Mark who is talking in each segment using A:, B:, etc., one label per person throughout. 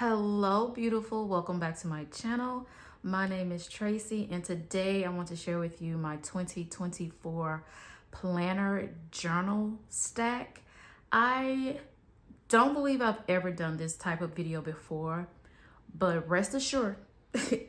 A: Hello, beautiful. Welcome back to my channel. My name is Tracy, and today I want to share with you my 2024 planner journal stack. I don't believe I've ever done this type of video before, but rest assured,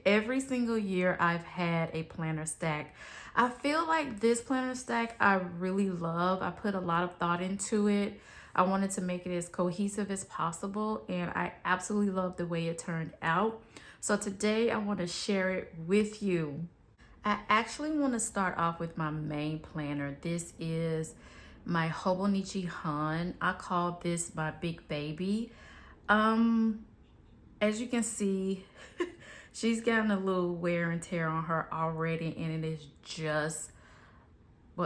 A: every single year I've had a planner stack. I feel like this planner stack I really love. I put a lot of thought into it. I wanted to make it as cohesive as possible, and I absolutely love the way it turned out. So today I want to share it with you. I actually want to start off with my main planner. This is my Hobonichi Han. I call this my big baby. As you can see, she's gotten a little wear and tear on her already, and it is just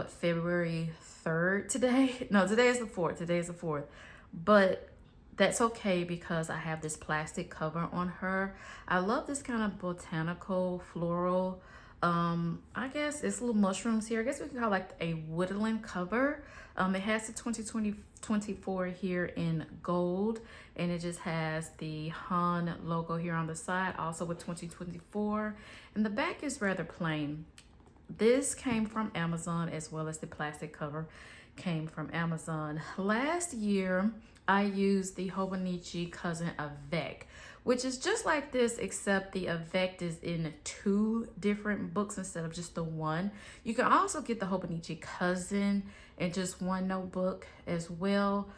A: February 3rd today. No, today is the 4th. Today is the 4th. But that's okay because I have this plastic cover on her. I love this kind of botanical floral. I guess it's little mushrooms here. I guess we can call it like a woodland cover. It has the 2024 here in gold, and it just has the Han logo here on the side, also with 2024. And the back is rather plain. This came from Amazon, as well as the plastic cover came from Amazon. Last year, I used the Hobonichi Cousin Avec, which is just like this, except the Avec is in 2 different books instead of just the one. You can also get the Hobonichi Cousin in just one notebook as well.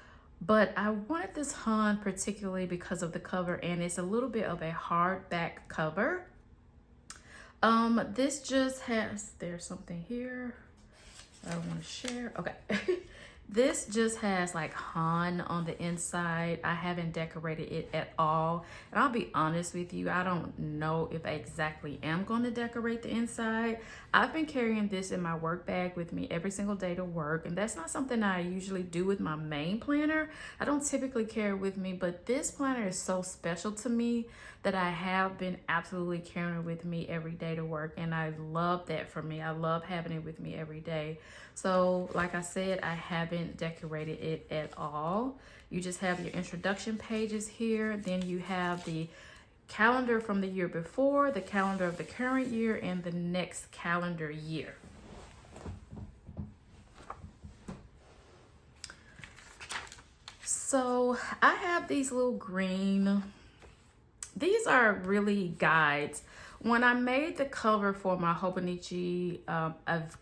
A: But I wanted this Han particularly because of the cover, and it's a little bit of a hardback cover. This just has, there's something here I want to share. Okay. This just has like Han on the inside. I haven't decorated it at all. And I'll be honest with you, I don't know if I exactly am going to decorate the inside. I've been carrying this in my work bag with me every single day to work. And that's not something I usually do with my main planner. I don't typically carry it with me, but this planner is so special to me that I have been absolutely carrying it with me every day to work. And I love that for me. I love having it with me every day. So like I said, I haven't decorated it at all. You just have your introduction pages here. Then you have the calendar from the year before, the calendar of the current year, and the next calendar year. So I have these little green, these are really guides. When I made the cover for my Hobonichi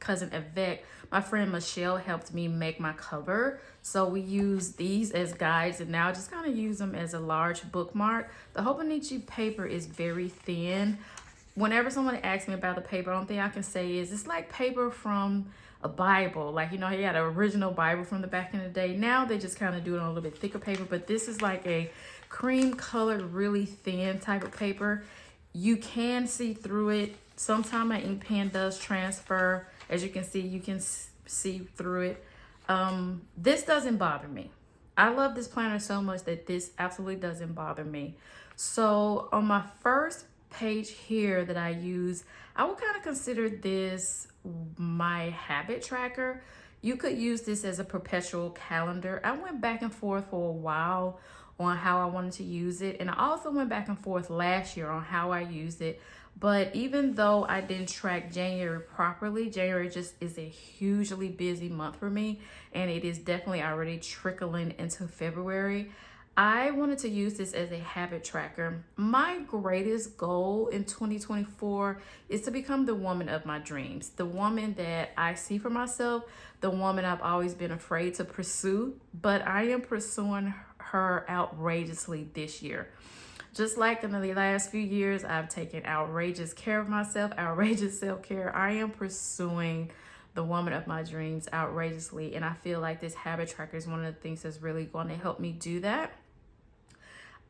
A: Cousin Avec, my friend Michelle helped me make my cover. So we use these as guides, and now I just kind of use them as a large bookmark. The Hobonichi paper is very thin. Whenever someone asks me about the paper, the only thing I can say is it's like paper from a Bible. Like, you know, you had an original Bible from the back in the day. Now they just kind of do it on a little bit thicker paper, but this is like a cream colored, really thin type of paper. You can see through it. Sometimes my ink pen does transfer. As you can see, you can see through it. This doesn't bother me. I love this planner so much that this absolutely doesn't bother me. So on my first page here that I use, I would kind of consider this my habit tracker. You could use this as a perpetual calendar. I went back and forth for a while on how I wanted to use it, and I also went back and forth last year on how I used it. But even though I didn't track January properly, January just is a hugely busy month for me, and it is definitely already trickling into February. I wanted to use this as a habit tracker. My greatest goal in 2024 is to become the woman of my dreams, the woman that I see for myself, the woman I've always been afraid to pursue, but I am pursuing her outrageously this year. Just like in the last few years, I've taken outrageous care of myself, outrageous self-care. I am pursuing the woman of my dreams outrageously, and I feel like this habit tracker is one of the things that's really going to help me do that.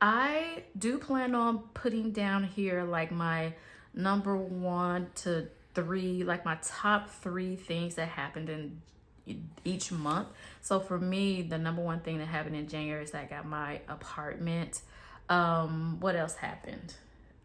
A: I do plan on putting down here like my number 1 to 3, like my top 3 things that happened in each month. So for me, the number 1 thing that happened in January is that I got my apartment. What else happened?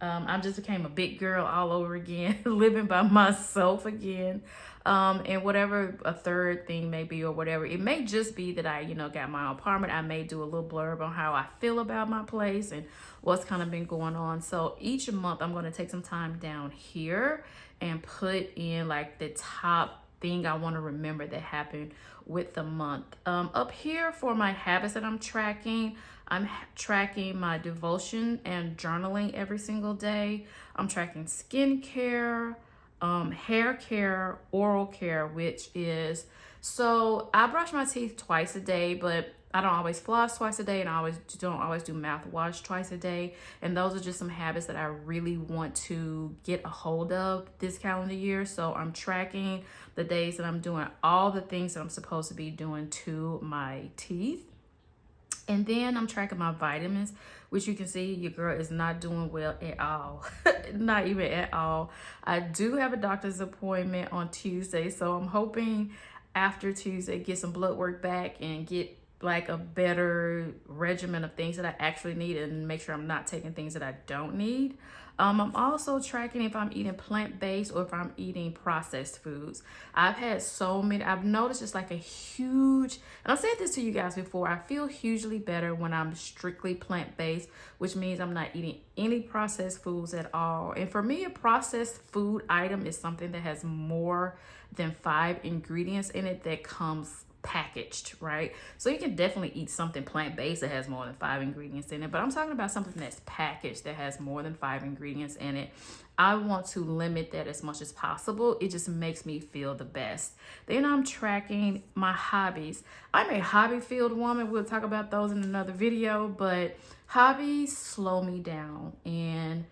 A: I just became a big girl all over again, living by myself again. And whatever a third thing may be or whatever, it may just be that I, got my own apartment. I may do a little blurb on how I feel about my place and what's kind of been going on. So each month I'm going to take some time down here and put in like the top thing I want to remember that happened with the month. Up here for my habits that I'm tracking my devotion and journaling every single day. I'm tracking skincare, hair care, oral care, which is, so I brush my teeth twice a day, but I don't always floss twice a day, and I don't always do mouthwash twice a day. And those are just some habits that I really want to get a hold of this calendar year. So I'm tracking the days that I'm doing all the things that I'm supposed to be doing to my teeth. And then I'm tracking my vitamins, which you can see your girl is not doing well at all. Not even at all. I do have a doctor's appointment on Tuesday, so I'm hoping after Tuesday get some blood work back and get like a better regimen of things that I actually need and make sure I'm not taking things that I don't need. I'm also tracking if I'm eating plant-based or if I'm eating processed foods. I've noticed just like a huge, and I've said this to you guys before, I feel hugely better when I'm strictly plant-based, which means I'm not eating any processed foods at all. And for me, a processed food item is something that has more than 5 ingredients in it that comes packaged, right? So you can definitely eat something plant-based that has more than 5 ingredients in it, but I'm talking about something that's packaged that has more than 5 ingredients in it. I want to limit that as much as possible. It just makes me feel the best. Then I'm tracking my hobbies. I'm a hobby-filled woman. We'll talk about those in another video, but hobbies slow me down, and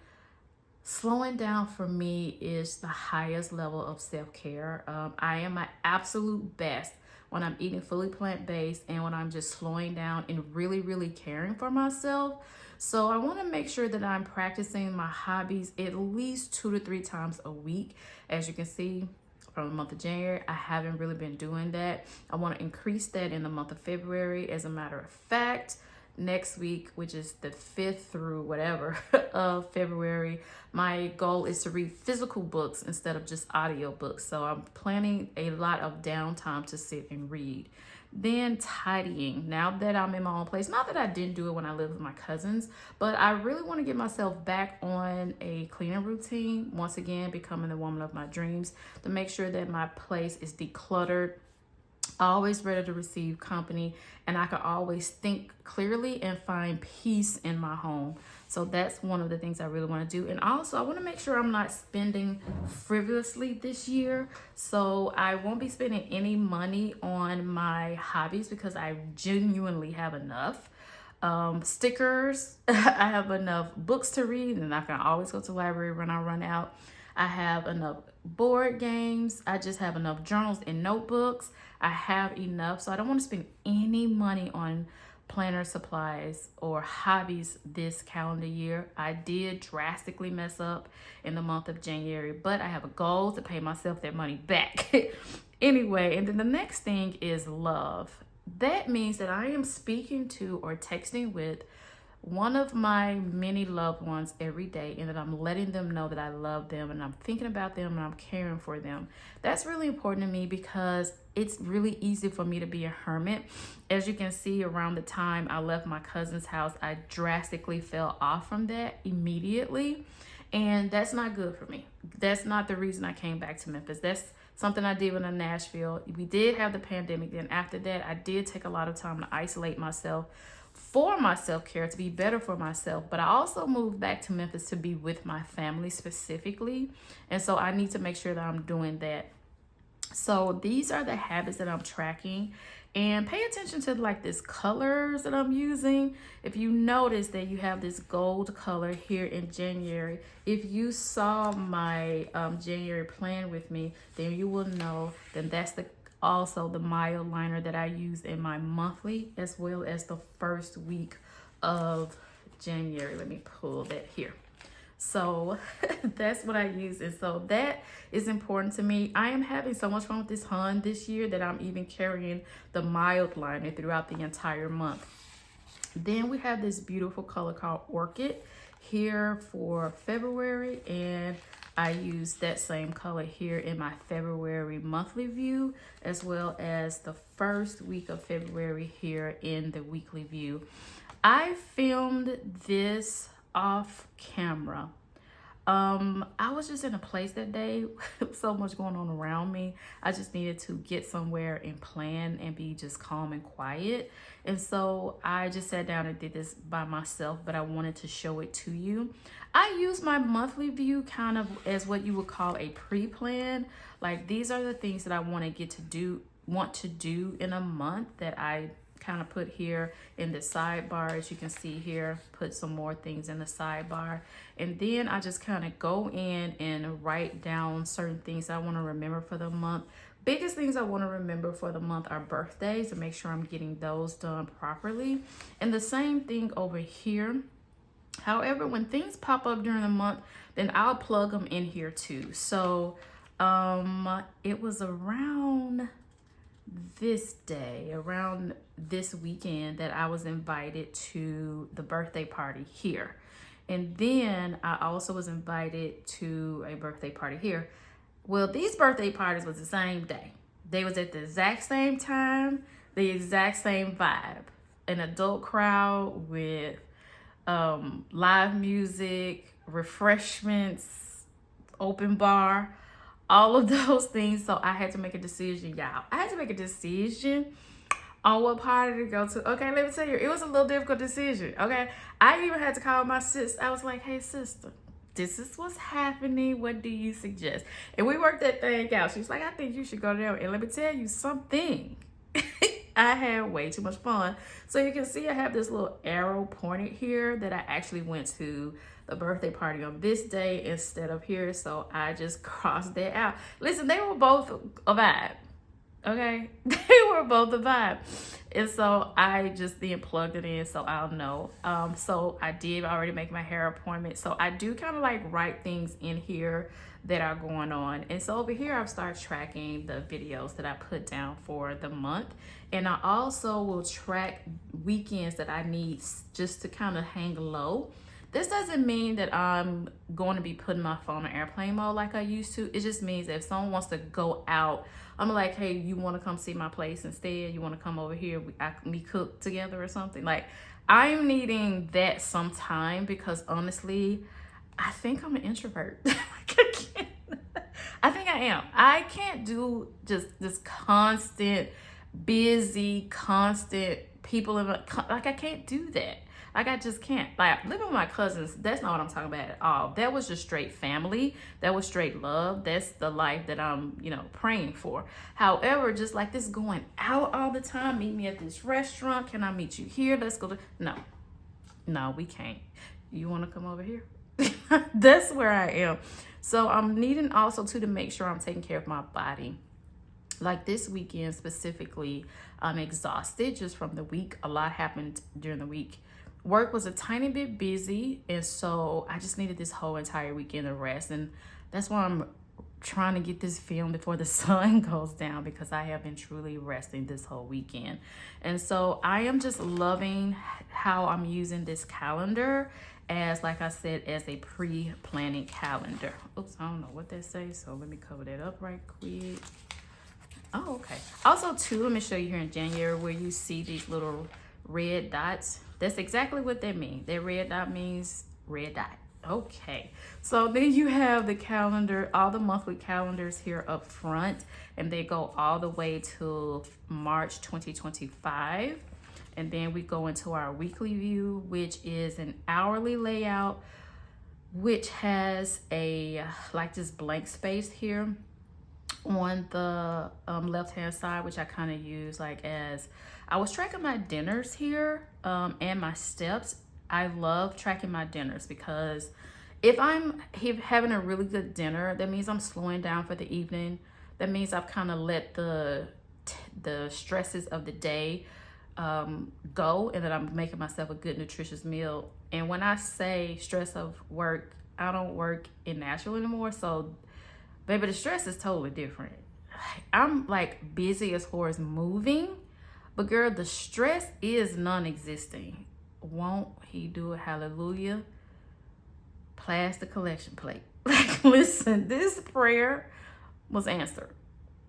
A: slowing down for me is the highest level of self-care. I am my absolute best when I'm eating fully plant-based and when I'm just slowing down and really, really caring for myself. So I want to make sure that I'm practicing my hobbies at least 2 to 3 times a week. As you can see, from the month of January, I haven't really been doing that. I want to increase that in the month of February. As a matter of fact, next week, which is the 5th through whatever of February, my goal is to read physical books instead of just audio books. So I'm planning a lot of downtime to sit and read. Then tidying. Now that I'm in my own place, not that I didn't do it when I lived with my cousins, but I really want to get myself back on a cleaning routine. Once again, becoming the woman of my dreams, to make sure that my place is decluttered, always ready to receive company, and I can always think clearly and find peace in my home. So that's one of the things I really want to do. And also I want to make sure I'm not spending frivolously this year. So I won't be spending any money on my hobbies because I genuinely have enough. Stickers, I have enough books to read, and I can always go to the library when I run out. I have enough board games. I just have enough journals and notebooks. I have enough. So I don't want to spend any money on planner supplies or hobbies this calendar year. I did drastically mess up in the month of January, but I have a goal to pay myself that money back. Anyway, and then the next thing is love. That means that I am speaking to or texting with one of my many loved ones every day, and that I'm letting them know that I love them and I'm thinking about them and I'm caring for them. That's really important to me because it's really easy for me to be a hermit. As you can see, around the time I left my cousin's house, I drastically fell off from that immediately, and that's not good for me. That's not the reason I came back to Memphis. That's something I did when in Nashville. We did have the pandemic. Then after that, I did take a lot of time to isolate myself for my self-care, to be better for myself. But I also moved back to Memphis to be with my family specifically. And so I need to make sure that I'm doing that. So these are the habits that I'm tracking. And pay attention to like this colors that I'm using. If you notice that you have this gold color here in January, if you saw my January plan with me, then you will know that that's also the mild liner that I use in my monthly as well as the first week of January. Let me pull that here. So that's what I use. And so that is important to me. I am having so much fun with this Hun this year that I'm even carrying the mild liner throughout the entire month. Then we have this beautiful color called Orchid here for February, and I use that same color here in my February monthly view, as well as the first week of February here in the weekly view. I filmed this off camera. I was just in a place that day, so much going on around me. I just needed to get somewhere and plan and be just calm and quiet. And so I just sat down and did this by myself, but I wanted to show it to you. I use my monthly view kind of as what you would call a pre-plan. Like, these are the things that I want to do in a month that I kind of put here in the sidebar. As you can see here, put some more things in the sidebar, and then I just kind of go in and write down certain things I want to remember for the month. Biggest things I want to remember for the month are birthdays, to make sure I'm getting those done properly. And the same thing over here. However, when things pop up during the month, then I'll plug them in here too. So it was around this day, around this weekend, that I was invited to the birthday party here. And then I also was invited to a birthday party here. Well, these birthday parties was the same day. They was at the exact same time, the exact same vibe. An adult crowd with live music, refreshments, open bar, all of those things. So I had to make a decision, y'all. I had to make a decision on what party to go to. Okay, let me tell you, it was a little difficult decision. Okay, I even had to call my sis. I was like, hey, sister, this is what's happening. What do you suggest? And we worked that thing out. She was like, I think you should go there. And let me tell you something. I had way too much fun. So you can see I have this little arrow pointed here that I actually went to the birthday party on this day instead of here. So I just crossed that out. Listen, they were both a vibe. Okay, they were both a vibe. And so I just then plugged it in so I'll know. So I did already make my hair appointment. So I do kind of like write things in here that are going on. And so over here, I've started tracking the videos that I put down for the month. And I also will track weekends that I need just to kind of hang low. This doesn't mean that I'm going to be putting my phone on airplane mode like I used to. It just means that if someone wants to go out, I'm like, hey, you want to come see my place instead? You want to come over here? We cook together or something? Like, I'm needing that sometime because honestly, I think I'm an introvert. I think I am. I can't do just this constant, busy, constant people in my, like, I can't do that. Like, I just can't. Like, living with my cousins, that's not what I'm talking about at all. That was just straight family. That was straight love. That's the life that I'm, praying for. However, just like this going out all the time, meet me at this restaurant. Can I meet you here? Let's go to, no, we can't. You want to come over here? That's where I am. So I'm needing also to make sure I'm taking care of my body. Like this weekend specifically, I'm exhausted just from the week. A lot happened during the week. Work was a tiny bit busy, and so I just needed this whole entire weekend of rest. And that's why I'm trying to get this filmed before the sun goes down, because I have been truly resting this whole weekend. And so I am just loving how I'm using this calendar as, like I said, as a pre-planning calendar. Oops, I don't know what that says, so let me cover that up right quick. Oh, okay. Also, too, let me show you here in January where you see these little red dots. That's exactly what that means. That red dot means red dot. Okay. So then you have the calendar, all the monthly calendars here up front, and they go all the way to March 2025. And then we go into our weekly view, which is an hourly layout, which has a like this blank space here on the left-hand side, which I kind of use like as I was tracking my dinners here and my steps. I love tracking my dinners because if I'm having a really good dinner, that means I'm slowing down for the evening. That means I've kind of let the stresses of the day go, and that I'm making myself a good nutritious meal. And when I say stress of work, I don't work in Nashville anymore, so baby, the stress is totally different. I'm like busy as far as moving, but girl, the stress is non-existent. won't he do it? Hallelujah. Plastic collection plate. Like, listen, this prayer was answered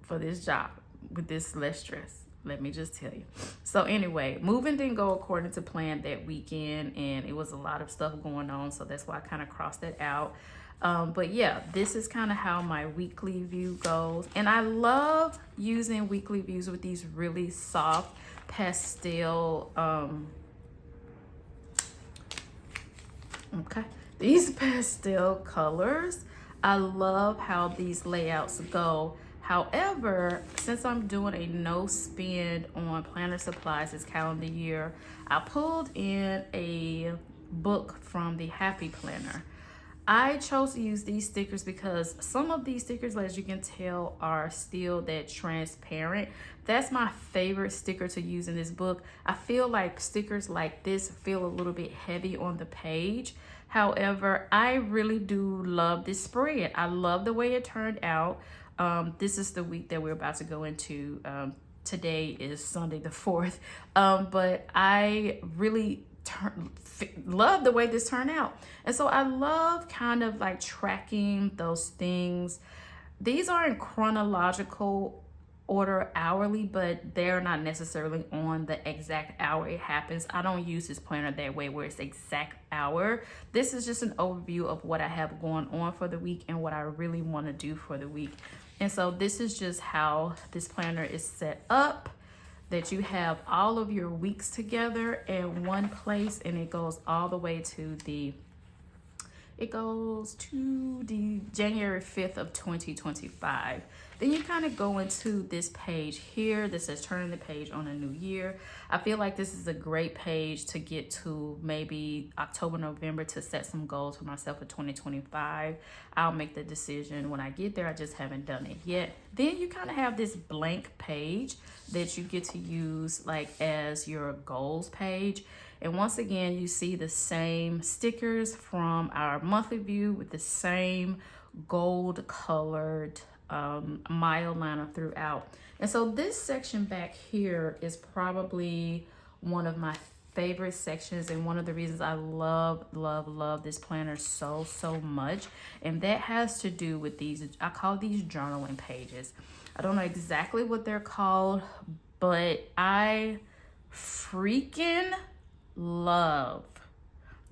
A: for this job with this less stress. Let me just tell you. So anyway, moving didn't go according to plan that weekend, and it was a lot of stuff going on. So that's why I kind of crossed it out. But yeah, this is kind of how my weekly view goes. And I love using weekly views with these really soft pastel, these pastel colors. I love how these layouts go. However, since I'm doing a no spend on planner supplies this calendar year, I pulled in a book from the Happy Planner. I chose to use these stickers because some of these stickers, as you can tell, are still that transparent. That's my favorite sticker to use in this book. I feel like stickers like this feel a little bit heavy on the page. However, I really do love this spread. I love the way it turned out. This is the week that we're about to go into. Today is Sunday the 4th. But I really love the way this turned out. And so I love kind of like tracking those things. These are in chronological order hourly, but they're not necessarily on the exact hour it happens. I don't use this planner that way where it's exact hour. This is just an overview of what I have going on for the week and what I really want to do for the week. And so this is just how this planner is set up, that you have all of your weeks together in one place, and it goes all the way to the January 5th of 2025. Then you kind of go into this page here that says turning the page on a new year. I feel like this is a great page to get to maybe October, November to set some goals for myself for 2025. I'll make the decision when I get there. I just haven't done it yet. Then you kind of have this blank page that you get to use like as your goals page. And once again, you see the same stickers from our monthly view with the same gold colored mile liner throughout. And so this section back here is probably one of my favorite sections and one of the reasons I love this planner so much. And that has to do with these, I call these journaling pages. I don't know exactly what they're called, but I freaking love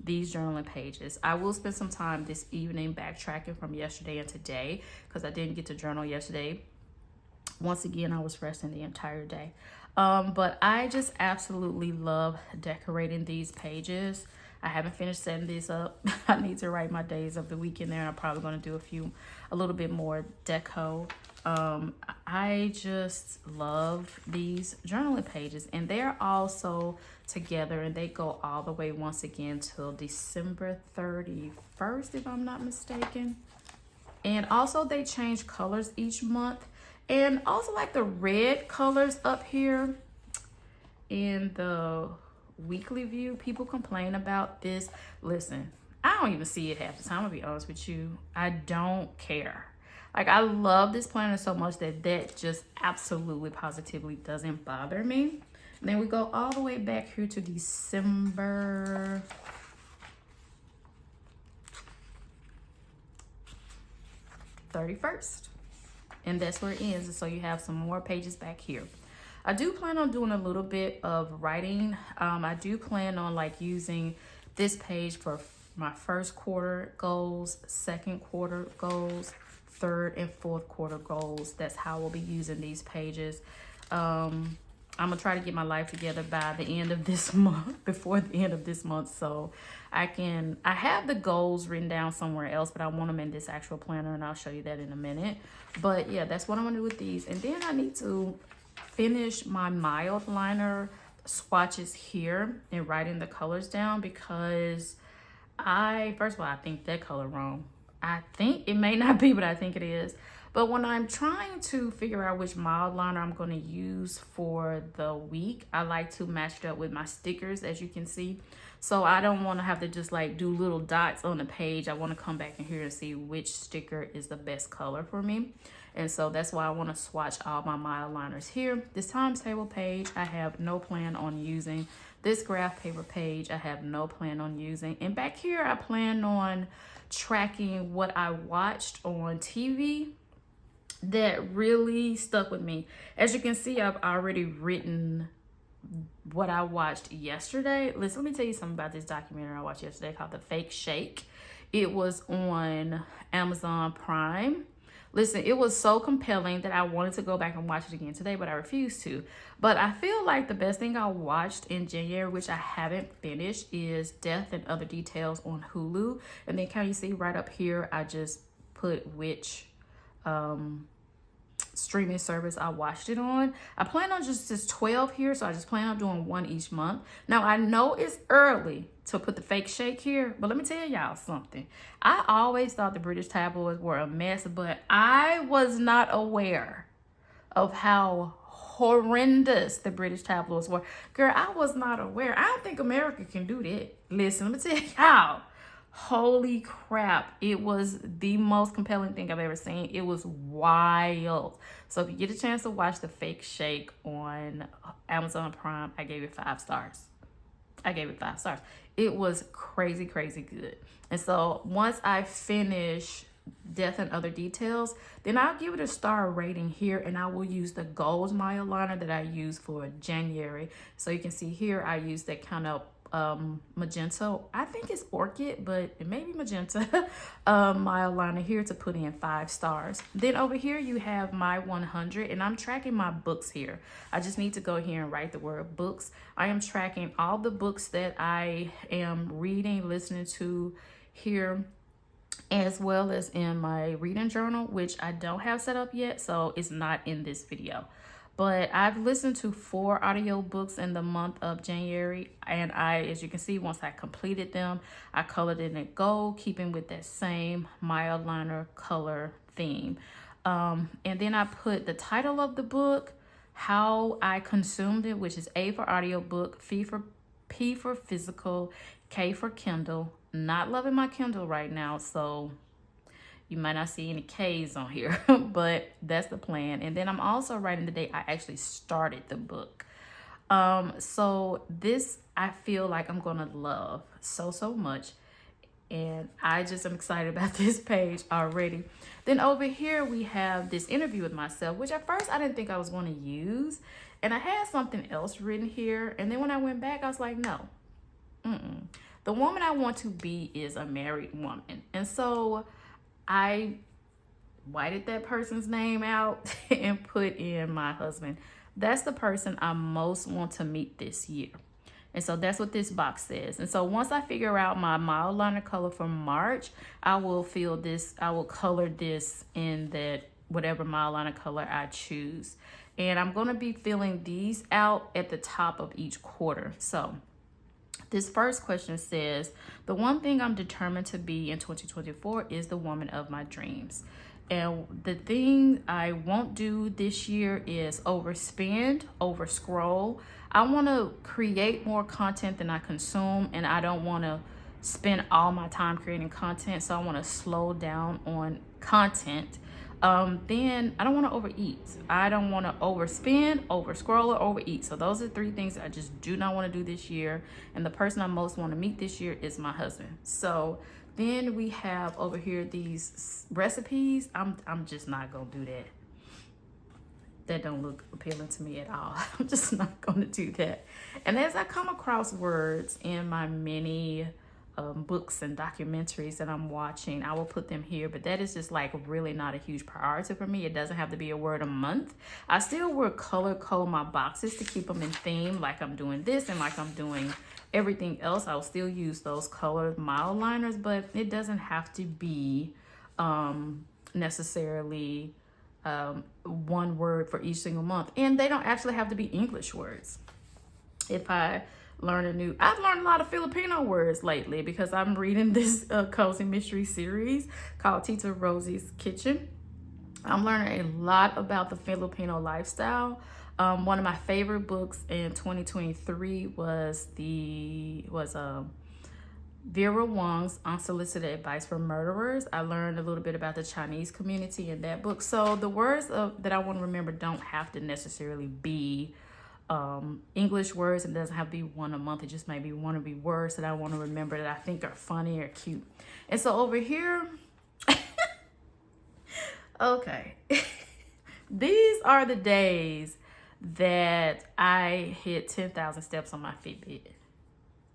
A: these journaling pages. I will spend some time this evening backtracking from yesterday and today because I didn't get to journal yesterday. Once again, I was resting the entire day. But I just absolutely love decorating these pages. I haven't finished setting these up. I need to write my days of the week in there, and I'm probably going to do a little bit more deco. I just love these journaling pages, and they're also together, and they go all the way once again till December 31st, if I'm not mistaken. And also they change colors each month, and also like the red colors up here in the weekly view, people complain about this. Listen, I don't even see it half the time, I'll be honest with you. I don't care. Like, I love this planner so much that just absolutely positively doesn't bother me. And then we go all the way back here to December 31st. And that's where it ends. And so you have some more pages back here. I do plan on doing a little bit of writing. I do plan on like using this page for my first quarter goals, second quarter goals, third and fourth quarter goals. That's how we'll be using these pages. I'm gonna try to get my life together by the end of this month, before the end of this month, so I have the goals written down somewhere else, but I want them in this actual planner, and I'll show you that in a minute. But yeah, that's what I'm gonna do with these. And then I need to finish my mild liner swatches here and writing the colors down, because first of all, I think that color wrong. I think it may not be, but I think it is. But when I'm trying to figure out which mild liner I'm going to use for the week, I like to match it up with my stickers, as you can see. So I don't want to have to just like do little dots on the page. I want to come back in here and see which sticker is the best color for me. And so that's why I want to swatch all my mild liners here. This times table page, I have no plan on using This graph paper page I have no plan on using. And back here I plan on tracking what I watched on TV that really stuck with me. As you can see, I've already written what I watched yesterday. Listen, let me tell you something about this documentary I watched yesterday called The Fake Shake. It was on Amazon Prime. Listen, it was so compelling that I wanted to go back and watch it again today, but I refused to. But I feel like the best thing I watched in January, which I haven't finished, is Death and Other Details on Hulu. And then can you see right up here, I just put which streaming service I watched it on. I plan on just 12 here, so I just plan on doing one each month. Now I know it's early to put The Fake Shake here, but let me tell y'all something. I always thought the British tabloids were a mess, but I was not aware of how horrendous the British tabloids were. Girl, I was not aware. I don't think America can do that. Listen, let me tell y'all. Holy crap, it was the most compelling thing I've ever seen. It was wild. So if you get a chance to watch The Fake Shake on Amazon Prime, I gave it 5 stars. I gave it 5 stars. It was crazy, crazy good. And so once I finish Death and Other Details, then I'll give it a star rating here, and I will use the gold mile liner that I used for January. So you can see here I used that kind of magenta, I think it's orchid, but it may be magenta mile liner here to put in 5 stars. Then over here you have my 100, and I'm tracking my books here. I just need to go here and write the word books. I am tracking all the books that I am reading, listening to here, as well as in my reading journal, which I don't have set up yet, so it's not in this video. But I've listened to 4 audiobooks in the month of January, and as you can see, once I completed them, I colored it in gold, keeping with that same mile liner color theme. And then I put the title of the book, how I consumed it, which is A for audiobook, P for physical, K for Kindle. Not loving my Kindle right now, so you might not see any K's on here, but that's the plan. And then I'm also writing the day I actually started the book. So this, I feel like I'm gonna love so much. And I just am excited about this page already. Then over here, we have this interview with myself, which at first I didn't think I was gonna use. And I had something else written here. And then when I went back, I was like, no, the woman I want to be is a married woman. And so I whited that person's name out and put in my husband. That's the person I most want to meet this year. And so that's what this box says. And so once I figure out my mile liner color for March, I will color this in that whatever mile liner color I choose. And I'm going to be filling these out at the top of each quarter. So this first question says, the one thing I'm determined to be in 2024 is the woman of my dreams. And the thing I won't do this year is overspend, overscroll. I want to create more content than I consume, and I don't want to spend all my time creating content. So I want to slow down on content. Then I don't want to overeat. I don't want to overspend, overscroll, or overeat. So those are 3 things I just do not want to do this year. And the person I most want to meet this year is my husband. So then we have over here these recipes. I'm just not going to do that. That don't look appealing to me at all. I'm just not going to do that. And as I come across words in my many books and documentaries that I'm watching, I will put them here, but that is just like really not a huge priority for me. It doesn't have to be a word a month. I still will color code my boxes to keep them in theme, like I'm doing this and like I'm doing everything else. I'll still use those colored mile liners, but it doesn't have to be necessarily one word for each single month, and they don't actually have to be English words. If I I've learned a lot of Filipino words lately because I'm reading this cozy mystery series called Tita Rosie's Kitchen. I'm learning a lot about the Filipino lifestyle. One of my favorite books in 2023 was Vera Wong's Unsolicited Advice for Murderers. I learned a little bit about the Chinese community in that book. So the words that I want to remember don't have to necessarily be English words, and it doesn't have to be one a month. It just maybe want to be words that I want to remember that I think are funny or cute. And so over here, okay, these are the days that I hit 10,000 steps on my Fitbit,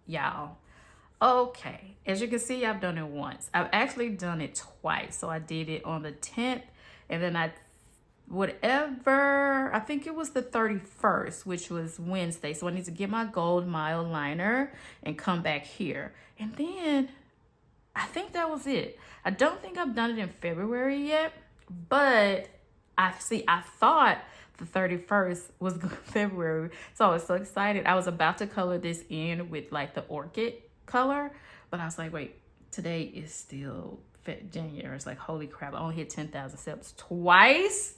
A: y'all. Okay, as you can see, I've done it once. I've actually done it twice. So I did it on the 10th, and then I think it was the 31st, which was Wednesday. So I need to get my gold mile liner and come back here. And then I think that was it. I don't think I've done it in February yet, but I thought the 31st was February. So I was so excited. I was about to color this in with like the orchid color, but I was like, wait, today is still January. It's like, holy crap, I only hit 10,000 steps twice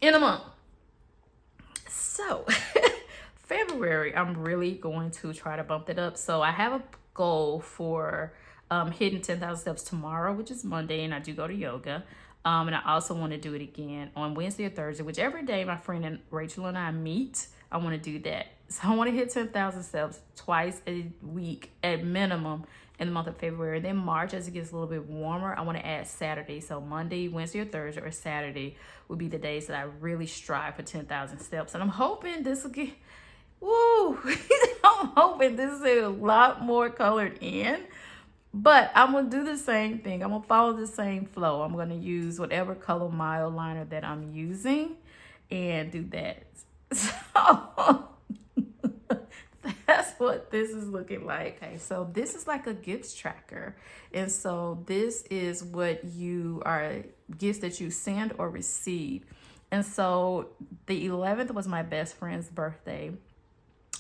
A: in a month. So February, I'm really going to try to bump it up. So I have a goal for hitting 10,000 steps tomorrow, which is Monday, and I do go to yoga. And I also want to do it again on Wednesday or Thursday, whichever day my friend and Rachel and I meet. I want to do that. So I want to hit 10,000 steps twice a week at minimum in the month of February. Then March, as it gets a little bit warmer, I want to add Saturday. So Monday, Wednesday, or Thursday, or Saturday will be the days that I really strive for 10,000 steps. And I'm hoping this will get, woo! I'm hoping this is a lot more colored in. But I'm going to do the same thing. I'm going to follow the same flow. I'm going to use whatever color mile liner that I'm using and do that. So that's what this is looking like. Okay, so this is like a gifts tracker. And so this is what you are, gifts that you send or receive. And so the 11th was my best friend's birthday.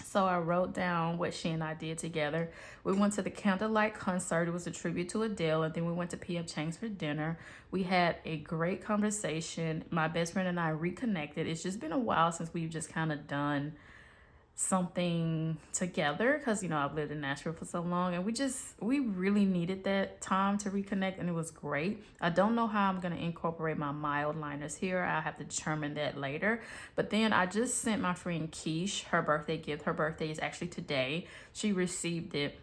A: So I wrote down what she and I did together. We went to the Candlelight concert. It was a tribute to Adele. And then we went to P.F. Chang's for dinner. We had a great conversation. My best friend and I reconnected. It's just been a while since we've just kind of done something together, because you know I've lived in Nashville for so long, and we really needed that time to reconnect, and it was great. I don't know how I'm going to incorporate my mild liners here. I'll have to determine that later. But then I just sent my friend Keish her birthday gift. Her birthday is actually today. She received it,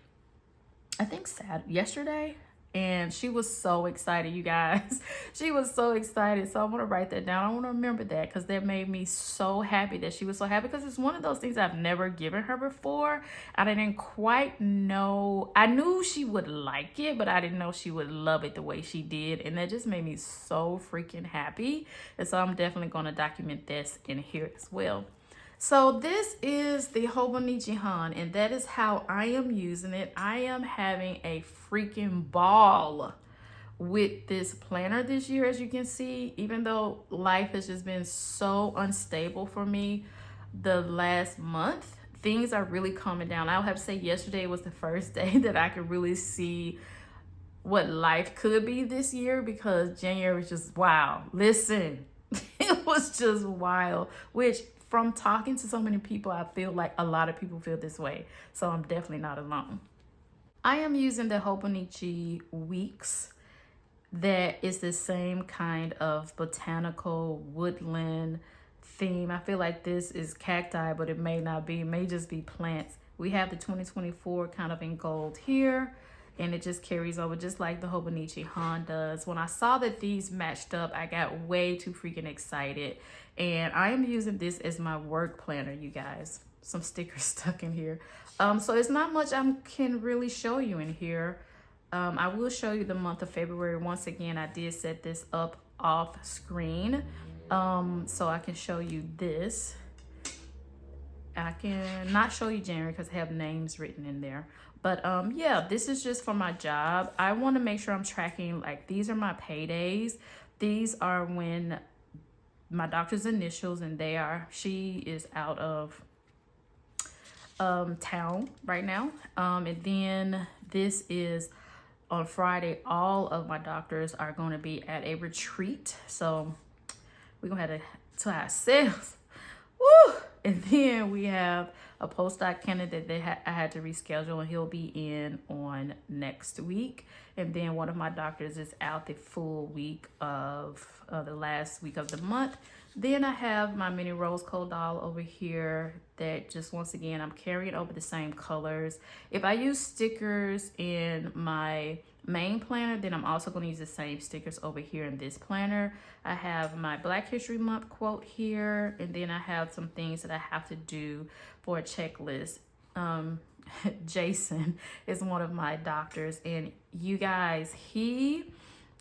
A: I think, yesterday. And she was so excited, you guys. She was so excited. So I want to write that down. I want to remember that, because that made me so happy that she was so happy, because it's one of those things I've never given her before. I didn't quite know. I knew she would like it, but I didn't know she would love it the way she did. And that just made me so freaking happy. And so I'm definitely going to document this in here as well. So this is the Hobonichi Han, and that is how I am using it. I am having a freaking ball with this planner this year, as you can see. Even though life has just been so unstable for me the last month, things are really calming down. I'll have to say yesterday was the first day that I could really see what life could be this year, because January was just wow. Listen, it was just wild, which from talking to so many people, I feel like a lot of people feel this way. So I'm definitely not alone. I am using the Hobonichi Weeks. That is the same kind of botanical woodland theme. I feel like this is cacti, but it may not be. It may just be plants. We have the 2024 kind of in gold here. And it just carries over just like the Hobonichi Han does. When I saw that these matched up, I got way too freaking excited. And I am using this as my work planner, you guys. Some stickers stuck in here. So it's not much I can really show you in here. I will show you the month of February. Once again, I did set this up off screen. So I can show you this. I can not show you January because I have names written in there. But yeah, this is just for my job. I want to make sure I'm tracking, like, these are my paydays. These are when my doctor's initials, and she is out of town right now. And then this is on Friday. All of my doctors are going to be at a retreat. So we're going to have to ourselves. Woo! And then we have a postdoc candidate that I had to reschedule, and he'll be in on next week. And then one of my doctors is out the full week of the last week of the month. Then I have my mini rose gold doll over here that just, once again, I'm carrying over the same colors. If I use stickers in my main planner, then I'm also going to use the same stickers over here in this planner. I have my Black History Month quote here, and then I have some things that I have to do for a checklist. Jason is one of my doctors, and you guys, he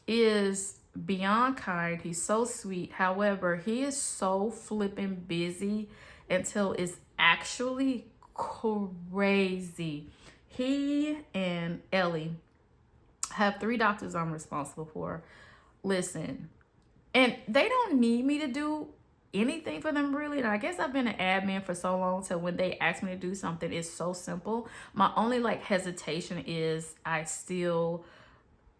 A: is beyond kind. He's so sweet. However, he is so flipping busy until it's actually crazy. He and Ellie have 3 doctors I'm responsible for. Listen, and they don't need me to do anything for them, really. And I guess I've been an admin for so long, so when they ask me to do something, it's so simple. My only like hesitation is I still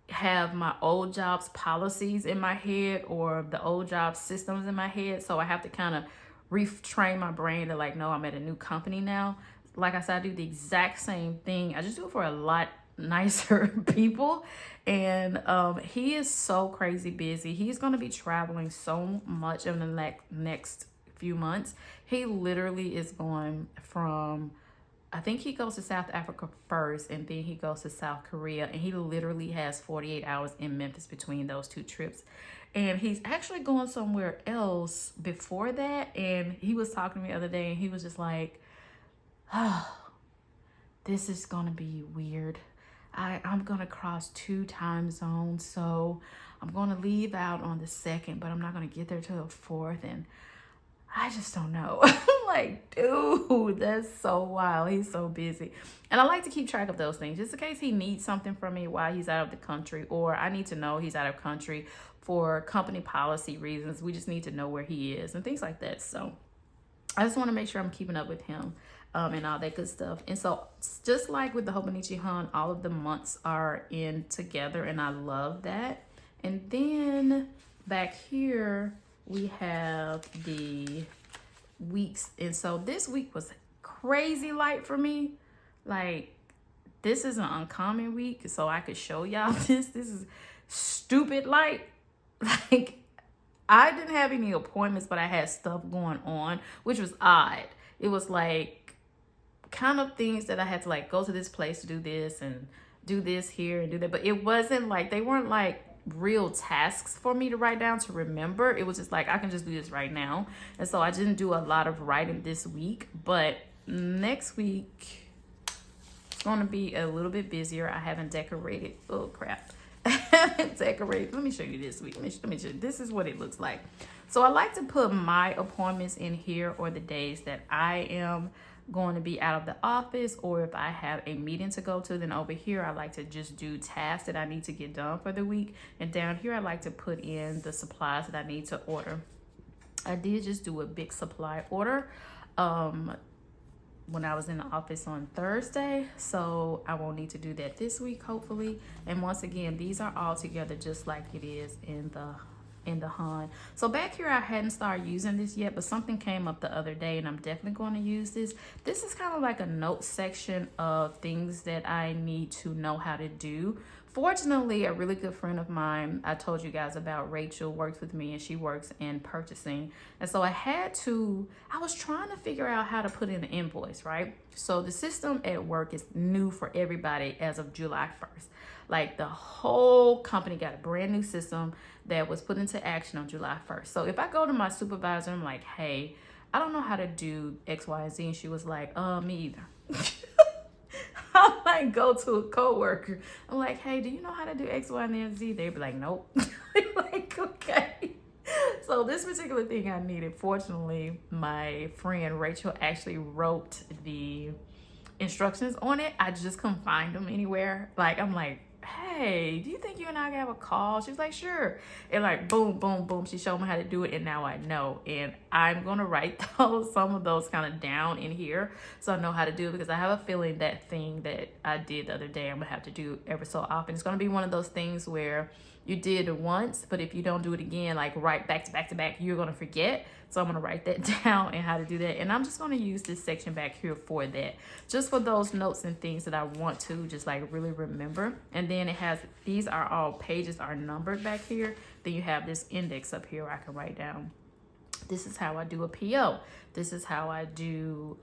A: have my old job's policies in my head, or the old job systems in my head. So I have to kind of retrain my brain to like, no, I'm at a new company now. Like I said, I do the exact same thing. I just do it for a lot nicer people. And he is so crazy busy. He's going to be traveling so much in the next few months. He literally is going from, I think he goes to South Africa first, and then he goes to South Korea, and he literally has 48 hours in Memphis between those 2 trips. And he's actually going somewhere else before that. And he was talking to me the other day, and he was just like, oh, this is going to be weird. I'm going to cross 2 time zones, so I'm going to leave out on the 2nd, but I'm not going to get there till the 4th, and I just don't know. I'm like, dude, that's so wild. He's so busy. And I like to keep track of those things, just in case he needs something from me while he's out of the country, or I need to know he's out of country for company policy reasons. We just need to know where he is and things like that. So I just want to make sure I'm keeping up with him. And all that good stuff. And so just like with the Hobonichi Hun, all of the months are in together, and I love that. And then back here we have the weeks, and so this week was crazy light for me. Like, this is an uncommon week, so I could show y'all this is stupid light. Like, I didn't have any appointments, but I had stuff going on, which was odd. It was like kind of things that I had to like go to this place to do this and do this here and do that, but it wasn't like, they weren't like real tasks for me to write down to remember. It was just like, I can just do this right now. And so I didn't do a lot of writing this week, but next week it's going to be a little bit busier. I haven't decorated. Oh crap. I haven't decorated. Let me show you this week. Let me show you. This is what it looks like. So I like to put my appointments in here, or the days that I am going to be out of the office, or if I have a meeting to go to. Then over here I like to just do tasks that I need to get done for the week, and down here I like to put in the supplies that I need to order. I did just do a big supply order when I was in the office on Thursday, so I won't need to do that this week, hopefully. And once again, these are all together just like it is in the Hun. So back here, I hadn't started using this yet, but something came up the other day, and I'm definitely going to use this. This is kind of like a note section of things that I need to know how to do. Fortunately, a really good friend of mine, I told you guys about, Rachel, works with me, and she works in purchasing. And so I was trying to figure out how to put in an invoice, right? So the system at work is new for everybody as of July 1st. Like, the whole company got a brand new system that was put into action on July 1st. So if I go to my supervisor, I'm like, hey, I don't know how to do X, Y, and Z. And she was like, me either. I might go to a coworker. I'm like, hey, do you know how to do X, Y, and Z? They'd be like, nope. Like, okay. So this particular thing I needed, fortunately, my friend Rachel actually wrote the instructions on it. I just couldn't find them anywhere. Like, I'm like, hey, do you think you and I can have a call? She was like, sure. And like, boom, boom, boom. She showed me how to do it, and now I know. And I'm going to write some of those kind of down in here so I know how to do it, because I have a feeling that thing that I did the other day, I'm going to have to do every so often. It's going to be one of those things where you did it once, but if you don't do it again, like right back to back to back, you're going to forget. So I'm going to write that down and how to do that. And I'm just going to use this section back here for that, just for those notes and things that I want to just like really remember. And then it has, these are all pages are numbered back here. Then you have this index up here where I can write down, this is how I do a PO. This is how I do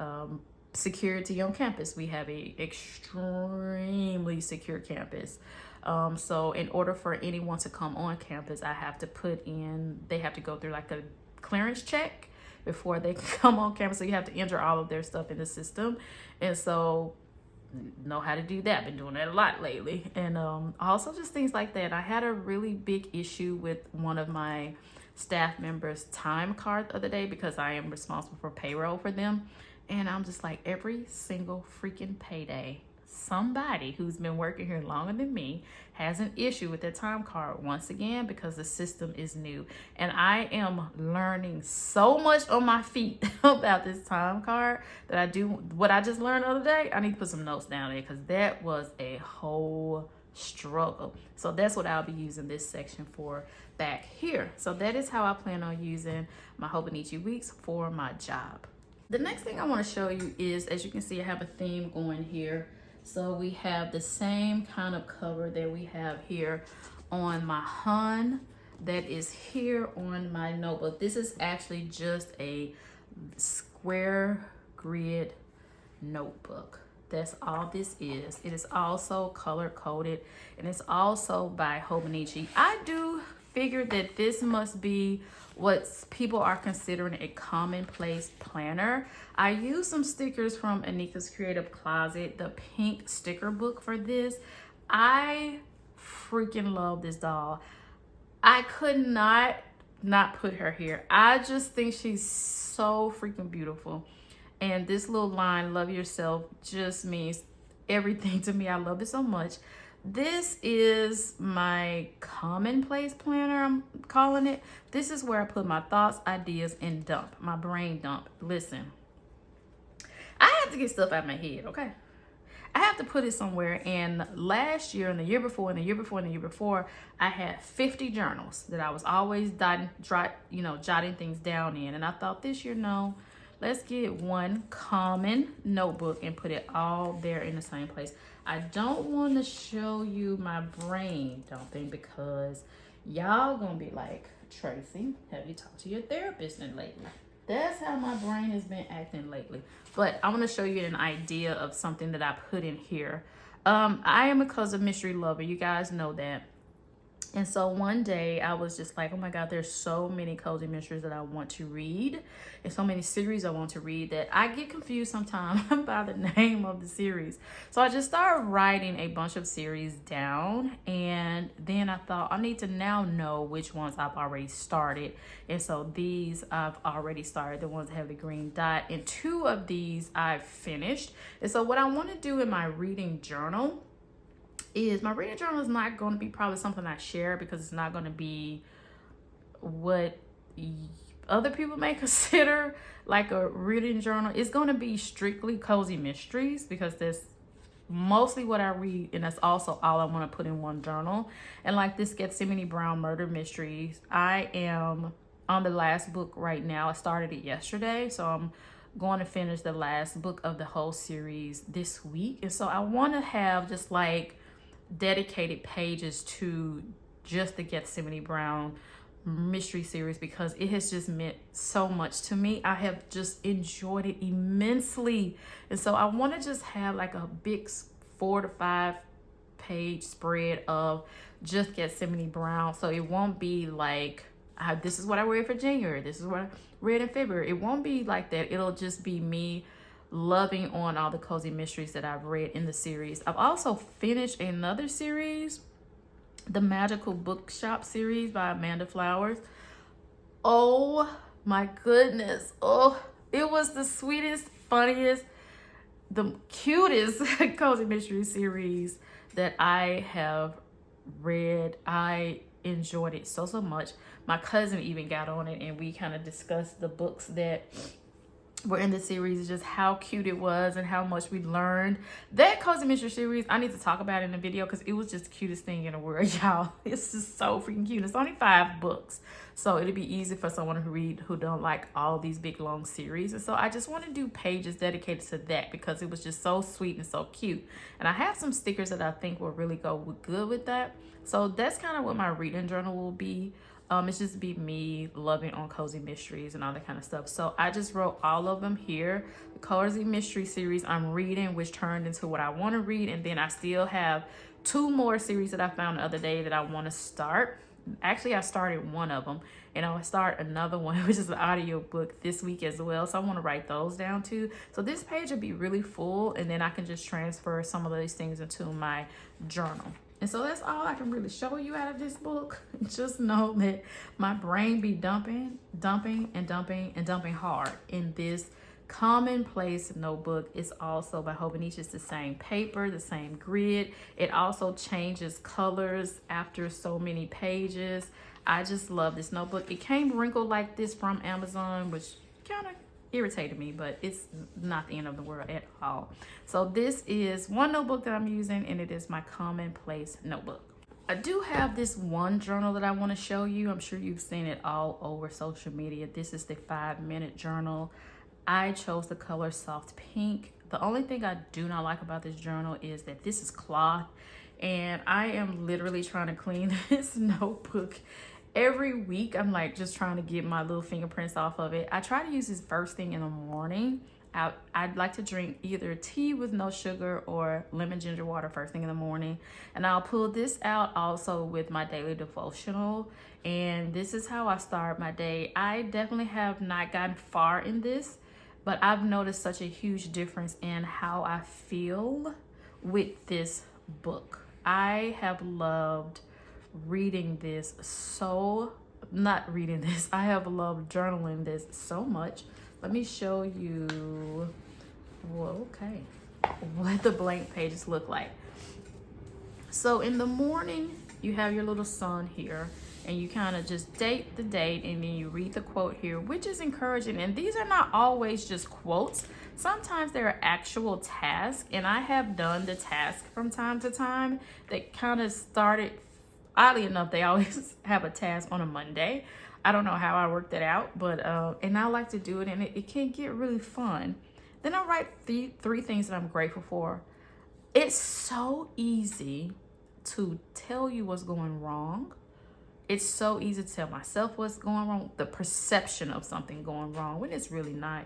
A: security on campus. We have a extremely secure campus. So in order for anyone to come on campus, I have to put in, they have to go through like a clearance check before they come on campus. So you have to enter all of their stuff in the system. And so know how to do that. Been doing that a lot lately. And also just things like that. I had a really big issue with one of my staff members' time card the other day because I am responsible for payroll for them. And I'm just like, every single freaking payday, somebody who's been working here longer than me has an issue with their time card once again because the system is new. And I am learning so much on my feet about this time card that I do what I just learned the other day. I need to put some notes down there because that was a whole struggle. So that's what I'll be using this section for back here. So that is how I plan on using my Hobonichi weeks for my job. The next thing I want to show you is, as you can see, I have a theme going here. So we have the same kind of cover that we have here on my Hun that is here on my notebook. This is actually just a square grid notebook. That's all this is. It is also color coded and it's also by Hobonichi. I do figure that this must be what people are considering a commonplace planner. I used some stickers from Anika's Creative Closet, the pink sticker book for this. I freaking love this doll. I could not put her here. I just think she's so freaking beautiful. And this little line, love yourself, just means everything to me. I love it so much. This is my commonplace planner, I'm calling it. This is where I put my thoughts, ideas, and dump, my brain dump. Listen, I have to get stuff out of my head, okay? I have to put it somewhere. And last year and the year before and the year before and the year before, I had 50 journals that I was always jotting things down in. And I thought this year, no, let's get one common notebook and put it all there in the same place. I don't want to show you my brain dumping because y'all gonna be like, Tracy, have you talked to your therapist lately? That's how my brain has been acting lately. But I want to show you an idea of something that I put in here. I am a Cozy Mystery lover. You guys know that. And so one day I was just like, oh my God, there's so many cozy mysteries that I want to read and so many series I want to read that I get confused sometimes by the name of the series. So I just started writing a bunch of series down. And then I thought I need to now know which ones I've already started. And so these I've already started, the ones that have the green dot. And 2 of these I've finished. And so what I want to do in my reading journal is, my reading journal is not going to be probably something I share because it's not going to be what other people may consider like a reading journal. It's going to be strictly cozy mysteries because that's mostly what I read, and that's also all I want to put in one journal. And like this Gethsemane Brown murder mysteries, I am on the last book right now. I started it yesterday, so I'm going to finish the last book of the whole series this week. And so I want to have just like dedicated pages to just the Gethsemane Brown mystery series because it has just meant so much to me. I have just enjoyed it immensely. And so I want to just have like a big 4 to 5 page spread of just Gethsemane Brown. So it won't be like, this is what I read for January, this is what I read in February. It won't be like that. It'll just be me loving on all the cozy mysteries that I've read in the series. I've also finished another series, the Magical Bookshop series by Amanda Flowers. Oh my goodness. Oh, it was the sweetest, funniest, the cutest cozy mystery series that I have read. I enjoyed it so much. My cousin even got on it and we kind of discussed the books that were in the series, just how cute it was and how much we learned. That Cozy Mystery series, I need to talk about it in the video because it was just the cutest thing in the world, y'all. It's just so freaking cute. It's only 5 books, so it'll be easy for someone to read who don't like all these big long series. And so I just want to do pages dedicated to that because it was just so sweet and so cute. And I have some stickers that I think will really go good with that. So that's kind of what my reading journal will be. It's just be me loving on Cozy Mysteries and all that kind of stuff. So I just wrote all of them here. The Cozy Mystery series I'm reading, which turned into what I want to read. And then I still have 2 more series that I found the other day that I want to start. Actually, I started one of them and I'll start another one, which is an audio book this week as well. So I want to write those down too. So this page will be really full and then I can just transfer some of these things into my journal. And so that's all I can really show you out of this book. Just know that my brain be dumping hard in this Commonplace notebook. It's also by Hobonichi. It's the same paper, the same grid. It also changes colors after so many pages. I just love this notebook. It came wrinkled like this from Amazon, which kind of irritated me, but it's not the end of the world at all. So this is one notebook that I'm using, and it is my Commonplace notebook. I do have this one journal that I want to show you. I'm sure you've seen it all over social media. This is the 5-minute journal. I chose the color soft pink. The only thing I do not like about this journal is that this is cloth, and I am literally trying to clean this notebook every week. I'm like just trying to get my little fingerprints off of it. I try to use this first thing in the morning. I'd like to drink either tea with no sugar or lemon ginger water first thing in the morning. And I'll pull this out also with my daily devotional. And this is how I start my day. I definitely have not gotten far in this, but I've noticed such a huge difference in how I feel with this book. I have loved reading this I have loved journaling this so much. Let me show you what the blank pages look like. So in the morning you have your little sun here and you kind of just date the date and then you read the quote here, which is encouraging. And these are not always just quotes. Sometimes there are actual tasks, and I have done the task from time to time that kind of started. Oddly enough, they always have a task on a Monday. I don't know how I worked it out, but and I like to do it, and it can get really fun. Then I write three things that I'm grateful for. It's so easy to tell you what's going wrong. It's so easy to tell myself what's going wrong, the perception of something going wrong when it's really not.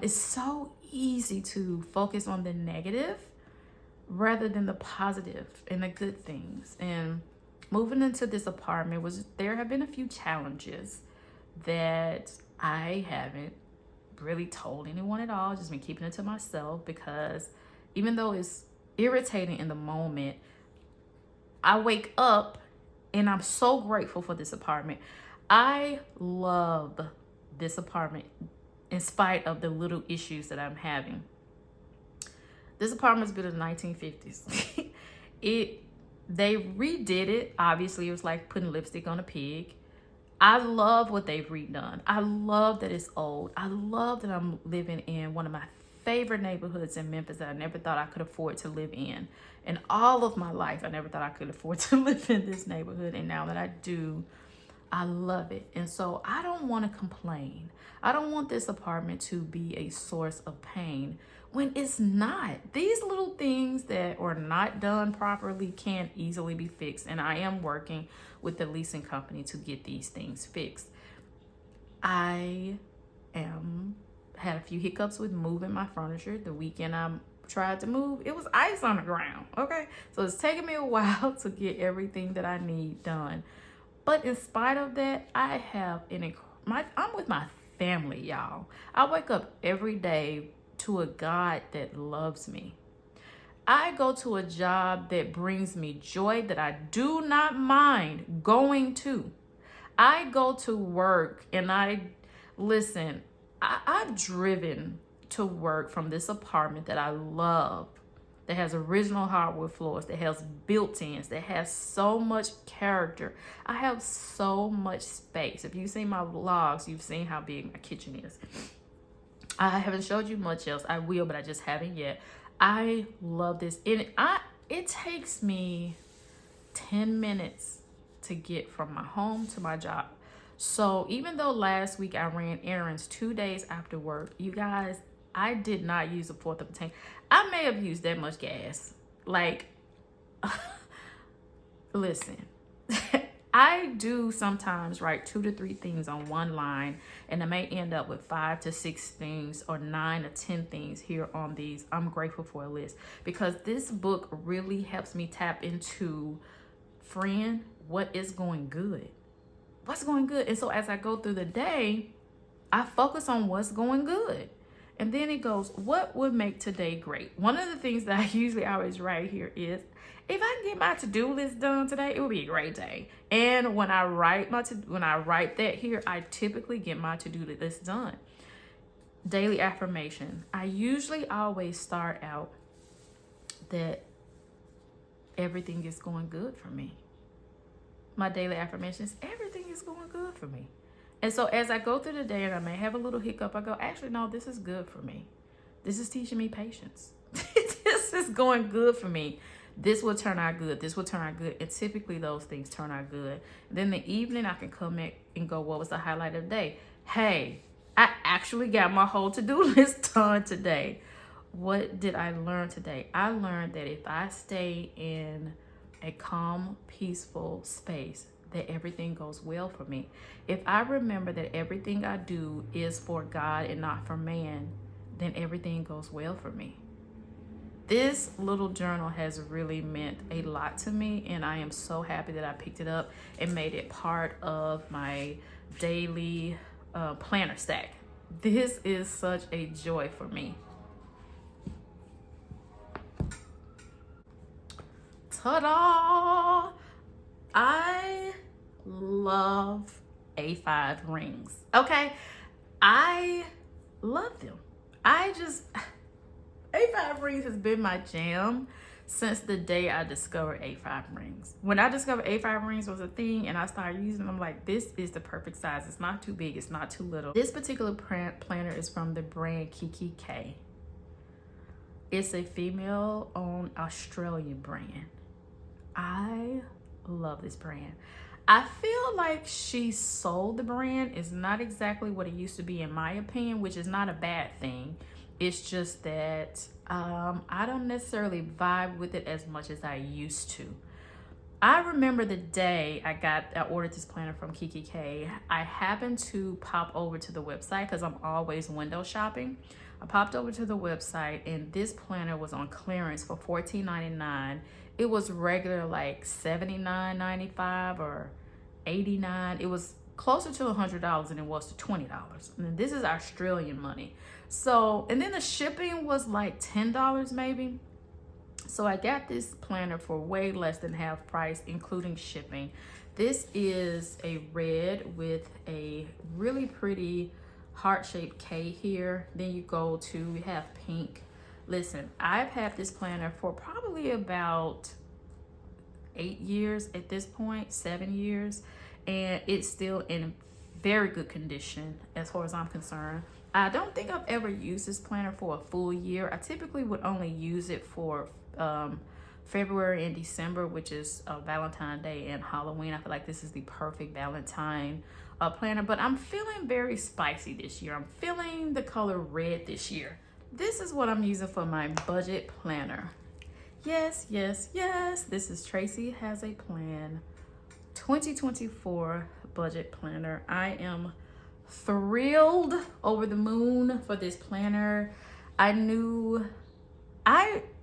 A: It's so easy to focus on the negative rather than the positive and the good things. And moving into this apartment there have been a few challenges that I haven't really told anyone at all. Just been keeping it to myself because even though it's irritating in the moment, I wake up and I'm so grateful for this apartment. I love this apartment in spite of the little issues that I'm having. This apartment's built in the 1950s. They redid it. Obviously, it was like putting lipstick on a pig. I love what they've redone. I love that it's old. I love that I'm living in one of my favorite neighborhoods in Memphis that I never thought I could afford to live in. In all of my life, I never thought I could afford to live in this neighborhood. And now that I do, I love it. And so I don't want to complain. I don't want this apartment to be a source of pain when it's not. These little things that are not done properly can't easily be fixed. And I am working with the leasing company to get these things fixed. I had a few hiccups with moving my furniture. The weekend I tried to move, it was ice on the ground. Okay, so it's taking me a while to get everything that I need done. But in spite of that, I have I'm with my family, y'all. I wake up every day to a God that loves me. I go to a job that brings me joy that I do not mind going to. I go to work and I've driven to work from this apartment that I love, that has original hardwood floors, that has built-ins, that has so much character. I have so much space. If you've seen my vlogs, you've seen how big my kitchen is. I haven't showed you much else. I will, but I just haven't yet. I love this. It takes me 10 minutes to get from my home to my job. So even though last week I ran errands 2 days after work, you guys, I did not use a fourth of a tank. I may have used that much gas. Like, listen, I do sometimes write 2 to 3 things on one line, and I may end up with 5 to 6 things or 9 to 10 things here on these I'm grateful for a list, because this book really helps me tap into, friend, what is going good? What's going good? And so as I go through the day, I focus on what's going good. And then it goes, what would make today great? One of the things that I usually always write here is, if I can get my to-do list done today, it would be a great day. And when I write that here, I typically get my to-do list done. Daily affirmation. I usually always start out that everything is going good for me. My daily affirmation is, everything is going good for me. And so as I go through the day and I may have a little hiccup, I go, actually, no, this is good for me. This is teaching me patience. This is going good for me. This will turn out good. This will turn out good. And typically those things turn out good. Then the evening I can come in and go, what was the highlight of the day? Hey, I actually got my whole to-do list done today. What did I learn today? I learned that if I stay in a calm, peaceful space, that everything goes well for me. If I remember that everything I do is for God and not for man, then everything goes well for me. This little journal has really meant a lot to me, and I am so happy that I picked it up and made it part of my daily planner stack. This is such a joy for me. Ta-da! I love A5 rings. Okay, I love them. A5 rings has been my jam since the day I discovered A5 rings. When I discovered A5 rings was a thing and I started using them, I'm like, this is the perfect size. It's not too big, it's not too little. This particular planner is from the brand Kikki.K. It's a female-owned Australian brand. I love this brand. I feel like she sold the brand. Is not exactly what it used to be, in my opinion, which is not a bad thing. It's just that I don't necessarily vibe with it as much as I used to. I remember the day I ordered this planner from Kikki.K. I happened to pop over to the website because I'm always window shopping. I popped over to the website and this planner was on clearance for $14.99. It was regular like $79.95 or $89. It was closer to $100 than it was to $20. And this is Australian money. So, and then the shipping was like $10 maybe. So I got this planner for way less than half price, including shipping. This is a red with a really pretty heart-shaped K here. Then you have pink. Listen, I've had this planner for probably about 8 years at this point, 7 years, and it's still in very good condition as far as I'm concerned. I don't think I've ever used this planner for a full year. I typically would only use it for February and December, which is Valentine's Day and Halloween. I feel like this is the perfect Valentine planner, but I'm feeling very spicy this year. I'm feeling the color red this year. This is what I'm using for my budget planner. Yes, yes, yes. This is Tracy Has a Plan 2024 budget planner. I am thrilled, over the moon for this planner. I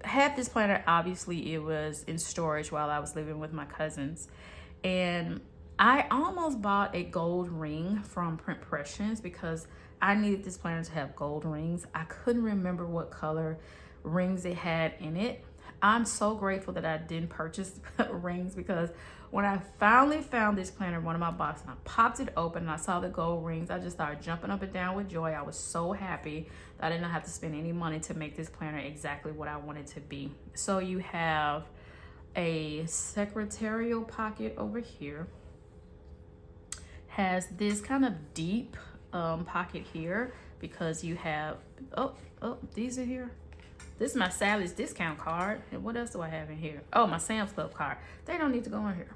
A: had this planner, obviously it was in storage while I was living with my cousins, and I almost bought a gold ring from Printpressions because I needed this planner to have gold rings. I couldn't remember what color rings it had in it. I'm so grateful that I didn't purchase rings, because when I finally found this planner in one of my boxes and I popped it open and I saw the gold rings, I just started jumping up and down with joy. I was so happy that I did not have to spend any money to make this planner exactly what I wanted to be. So you have a secretarial pocket over here, has this kind of deep pocket here because you have, oh, these are here. This is my Sally's discount card. And what else do I have in here? Oh, my Sam's Club card. They don't need to go in here.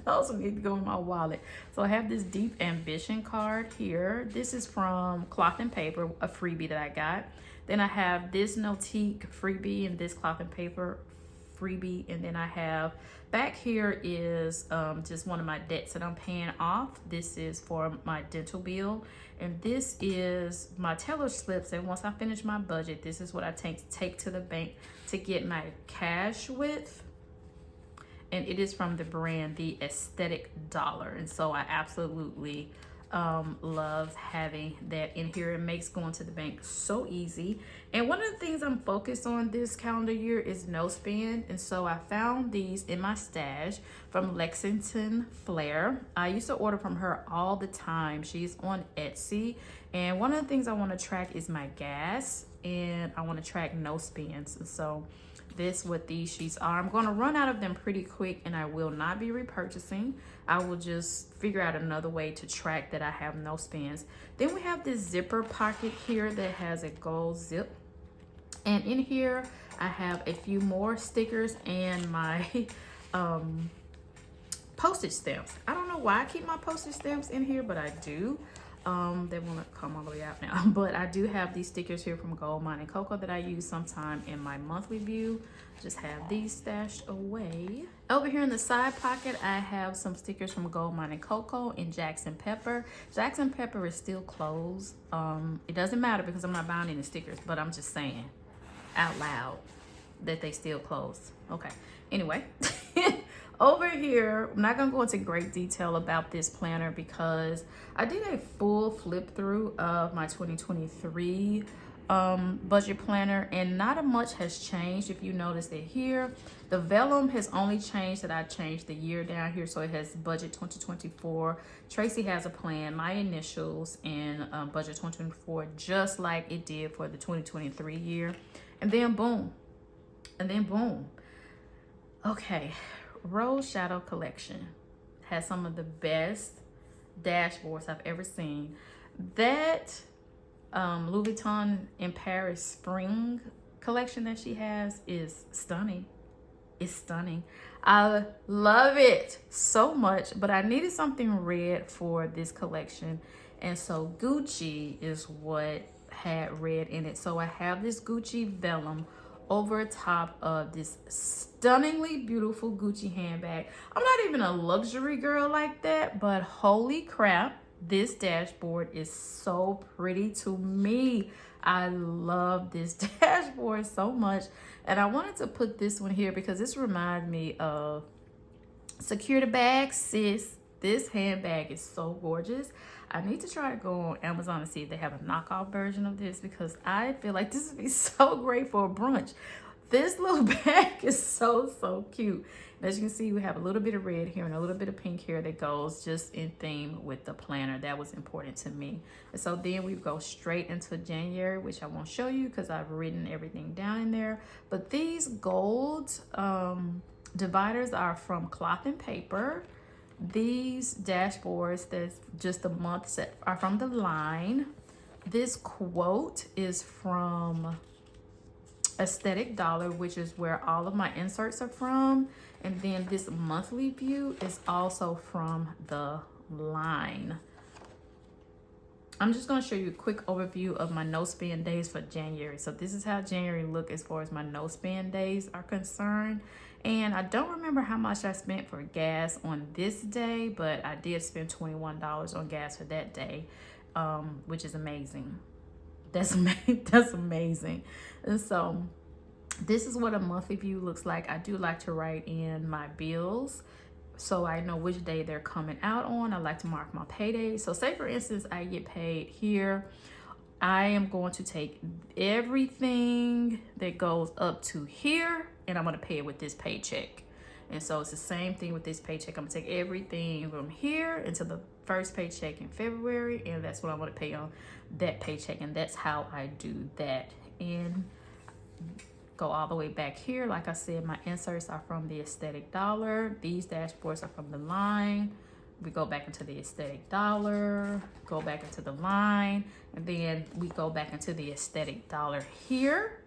A: Those need to go in my wallet. So I have this Deep Ambition card here. This is from Cloth and Paper, a freebie that I got. Then I have this Notique freebie and this Cloth and Paper freebie. And then I have back here is just one of my debts that I'm paying off. This is for my dental bill. And this is my teller slips. And once I finish my budget, this is what I take to the bank to get my cash with. And it is from the brand The Aesthetic Dollar. And so I absolutely love having that in here. It makes going to the bank so easy. And one of the things I'm focused on this calendar year is no spend. And so I found these in my stash from Lexington Flair. I used to order from her all the time. She's on Etsy. And one of the things I want to track is my gas, and I want to track no spends. And so this what these sheets are. I'm going to run out of them pretty quick, and I will not be repurchasing. I will just figure out another way to track that I have no spends. Then we have this zipper pocket here that has a gold zip, and in here I have a few more stickers and my postage stamps. I don't know why I keep my postage stamps in here, but I do. They won't come all the way out now, but I do have these stickers here from Gold Mine and Cocoa that I use sometime in my monthly view. Just have these stashed away. Over here in the side pocket, I have some stickers from Gold Mine and Cocoa and Jackson Pepper. Jackson Pepper is still closed. It doesn't matter because I'm not buying any stickers, but I'm just saying out loud that they still closed. Okay, anyway. Over here, I'm not going to go into great detail about this planner because I did a full flip through of my 2023 budget planner, and not much has changed. If you notice that here, the vellum has only changed that I changed the year down here, so it has budget 2024. Tracy has a plan, my initials, and budget 2024, just like it did for the 2023 year. And then boom, and then boom. Okay. Rose Shadow Collection has some of the best dashboards I've ever seen. That Louis Vuitton in Paris spring collection that she has is stunning. It's stunning. I love it so much, but I needed something red for this collection, and so Gucci is what had red in it. So I have this Gucci vellum over top of this stunningly beautiful Gucci handbag. I'm not even a luxury girl like that, but holy crap, this dashboard is so pretty to me. I love this dashboard so much. And I wanted to put this one here because this reminds me of Secure the Bag, sis. This handbag is so gorgeous. I need to try to go on Amazon and see if they have a knockoff version of this because I feel like this would be so great for a brunch. This little bag is so cute. And as you can see, we have a little bit of red here and a little bit of pink here that goes just in theme with the planner. That was important to me. And so then we go straight into January, which I won't show you because I've written everything down in there. But these gold dividers are from Cloth and Paper. These dashboards, that's just the month set, are from the line. This quote is from Aesthetic Dollar, which is where all of my inserts are from. And then this monthly view is also from the line. I'm just going to show you a quick overview of my no spend days for January. So this is how January look as far as my no spend days are concerned. And I don't remember how much I spent for gas on this day, but I did spend $21 on gas for that day, which is amazing. That's amazing. And so this is what a monthly view looks like. I do like to write in my bills so I know which day they're coming out on. I like to mark my payday. So say for instance, I get paid here. I am going to take everything that goes up to here and I'm going to pay it with this paycheck. And so it's the same thing with this paycheck. I'm going to take everything from here until the first paycheck in February, and that's what I'm going to pay on that paycheck. And that's how I do that. And go all the way back here. Like I said, my inserts are from the Aesthetic Dollar. These dashboards are from the line. we go back into the aesthetic dollar, go back into the line, and then we go back into the aesthetic dollar here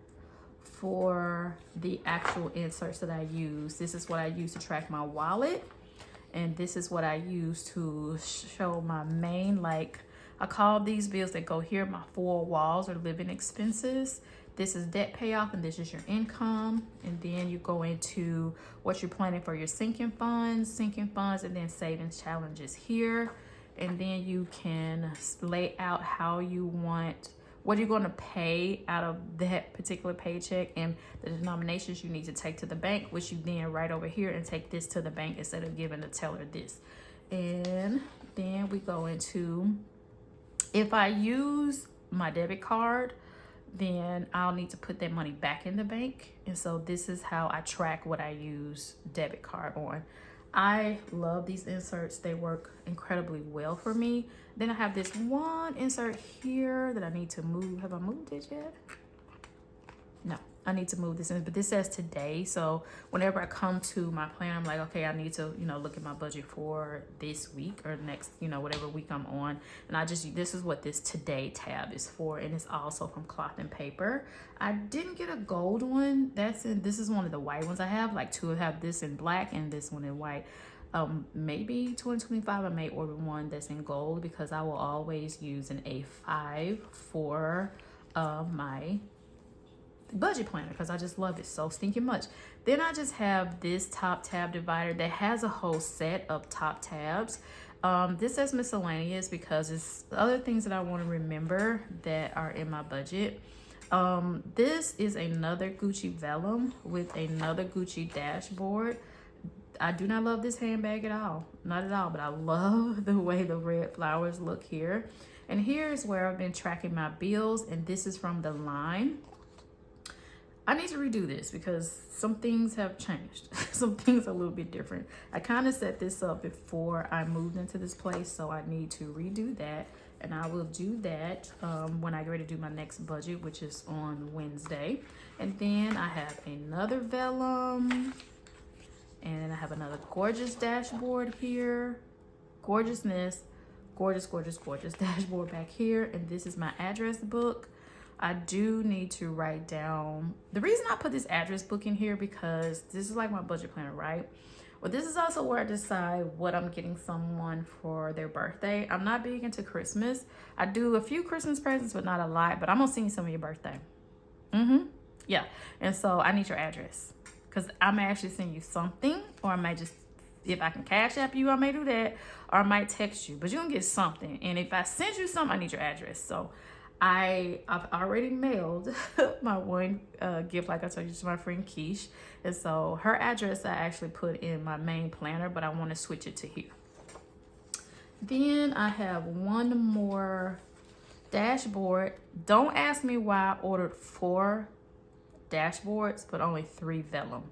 A: for the actual inserts that I use. This is what I use to track my wallet, and this is what I use to show my main, like, I call these bills that go here my 4 walls or living expenses. This is debt payoff, and this is your income. And then you go into what you're planning for your sinking funds, and then savings challenges here. And then you can lay out how you want, what you're going to pay out of that particular paycheck, and the denominations you need to take to the bank, which you then write over here and take this to the bank instead of giving the teller this. And then we go into, if I use my debit card, then I'll need to put that money back in the bank. And so this is how I track what I use debit card on. I love these inserts. They work incredibly well for me. Then I have this one insert here that I need to move. Have I moved it yet? No, I need to move this in, but this says today. So whenever I come to my plan, I'm like, okay, I need to, look at my budget for this week or next, whatever week I'm on. And this is what this today tab is for. And it's also from Cloth and Paper. I didn't get a gold one. This is one of the white ones I have. Like 2 have this in black and this one in white. Maybe 2025 I may order one that's in gold, because I will always use an A5 for my budget planner, because I just love it so stinking much. Then I just have this top tab divider that has a whole set of top tabs. This says miscellaneous because it's other things that I want to remember that are in my budget. This is another Gucci vellum with another Gucci dashboard. I do not love this handbag at all, not at all, but I love the way the red flowers look here. And here's where I've been tracking my bills, and this is from the line. I need to redo this because some things have changed. Some things are a little bit different. I kind of set this up before I moved into this place, so I need to redo that. And I will do that when I get ready to do my next budget, which is on Wednesday. And then I have another vellum. And I have another gorgeous dashboard here. Gorgeousness. Gorgeous, gorgeous, gorgeous dashboard back here. And this is my address book. I do need to write down, the reason I put this address book in here, because this is like my budget planner, right? Well, this is also where I decide what I'm getting someone for their birthday. I'm not big into Christmas. I do a few Christmas presents, but not a lot, but I'm gonna send you some of your birthday. Yeah, and so I need your address, because I may actually send you something, or I might just, if I can cash app you, I may do that, or I might text you, but you're gonna get something. And if I send you something, I need your address. So I've already mailed my one gift, like I told you, to my friend Keish. And so her address I actually put in my main planner, but I want to switch it to here. Then I have one more dashboard. Don't ask me why I ordered 4 dashboards, but only 3 vellum.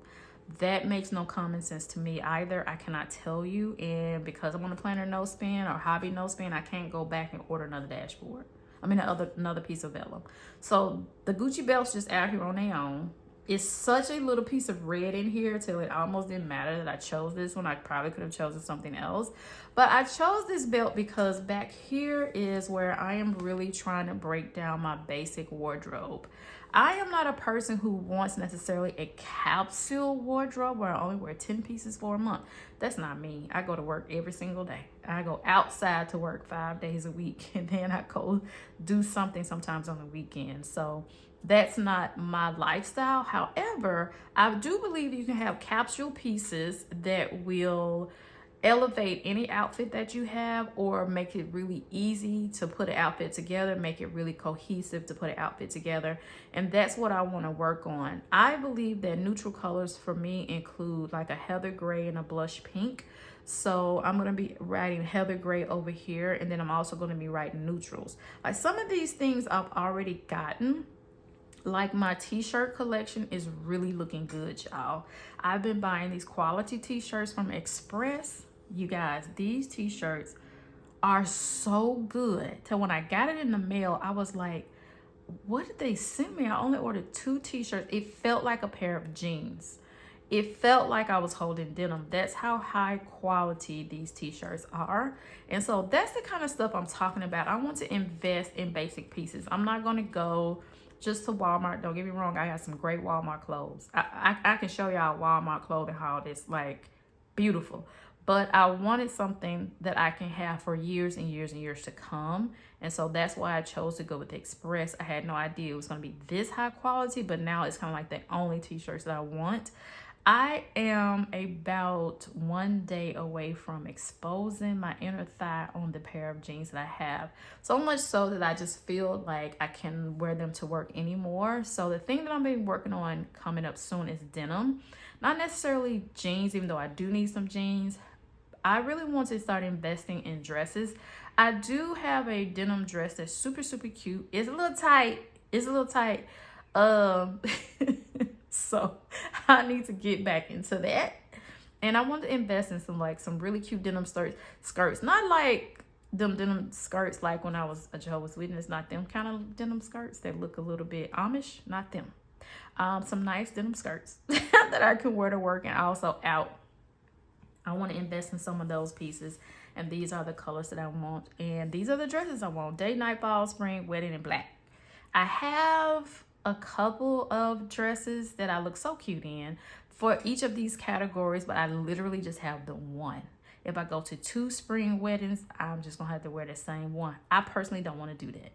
A: That makes no common sense to me either. I cannot tell you. And because I'm on a planner no spin or hobby no spin, I can't go back and order another dashboard. Another piece of vellum. So the Gucci belts just out here on their own. It's such a little piece of red in here till it almost didn't matter that I chose this one. I probably could have chosen something else. But I chose this belt because back here is where I am really trying to break down my basic wardrobe. I am not a person who wants necessarily a capsule wardrobe where I only wear 10 pieces for a month. That's not me. I go to work every single day. I go outside to work 5 days a week, and then I go do something sometimes on the weekend. So that's not my lifestyle. However, I do believe you can have capsule pieces that will elevate any outfit that you have, or make it really easy to put an outfit together, make it really cohesive to put an outfit together. And that's what I want to work on. I believe that neutral colors for me include like a heather gray and a blush pink. So I'm going to be writing heather gray over here, and then I'm also going to be writing neutrals. Like some of these things I've already gotten. Like my t-shirt collection is really looking good, y'all. I've been buying these quality t-shirts from Express. You guys, these t-shirts are so good. So when I got it in the mail, I was like, what did they send me? I only ordered 2 t-shirts. It felt like a pair of jeans. it felt like I was holding denim. That's how high quality these t-shirts are. And so that's the kind of stuff I'm talking about. I want to invest in basic pieces. I'm not going to go just to Walmart. Don't get me wrong, I got some great Walmart clothes. I can show y'all Walmart clothing haul that's like beautiful. But I wanted something that I can have for years and years and years to come. And so that's why I chose to go with the Express. I had no idea it was going to be this high quality, but now it's kind of like the only t-shirts that I want. I am about 1 day away from exposing my inner thigh on the pair of jeans that I have. So much so that I just feel like I can wear them to work anymore. So the thing that I'm been working on coming up soon is denim. Not necessarily jeans, even though I do need some jeans. I really want to start investing in dresses. I do have a denim dress that's super, super cute. It's a little tight. It's a little tight. So I need to get back into that. And I want to invest in some really cute denim skirts. Not like them denim skirts like when I was a Jehovah's Witness. Not them kind of denim skirts that look a little bit Amish. Not them. Some nice denim skirts that I can wear to work and also out. I want to invest in some of those pieces. And these are the colors that I want. And these are the dresses I want. Day, night, fall, spring, wedding, and black. I have a couple of dresses that I look so cute in for each of these categories, but I literally just have the one. If I go to 2 spring weddings, I'm just gonna have to wear the same one. I personally don't want to do that.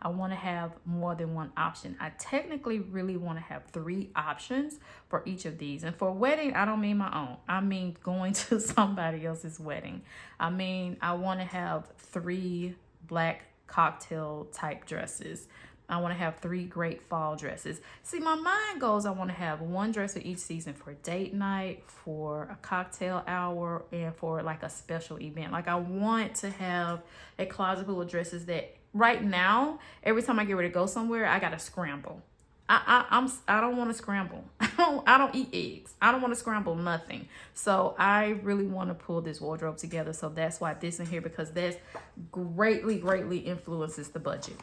A: I want to have more than one option. I technically really want to have 3 options for each of these. And for a wedding, I don't mean my own. I mean going to somebody else's wedding. I mean, I want to have 3 black cocktail type dresses. I want to have 3 great fall dresses. See, my mind goes, I want to have 1 dress for each season for date night, for a cocktail hour, and for like a special event. Like I want to have a closet full of dresses that right now, every time I get ready to go somewhere, I got to scramble. I don't want to scramble. I don't eat eggs. I don't want to scramble nothing. So I really want to pull this wardrobe together. So that's why this in here, because that's greatly influences the budget.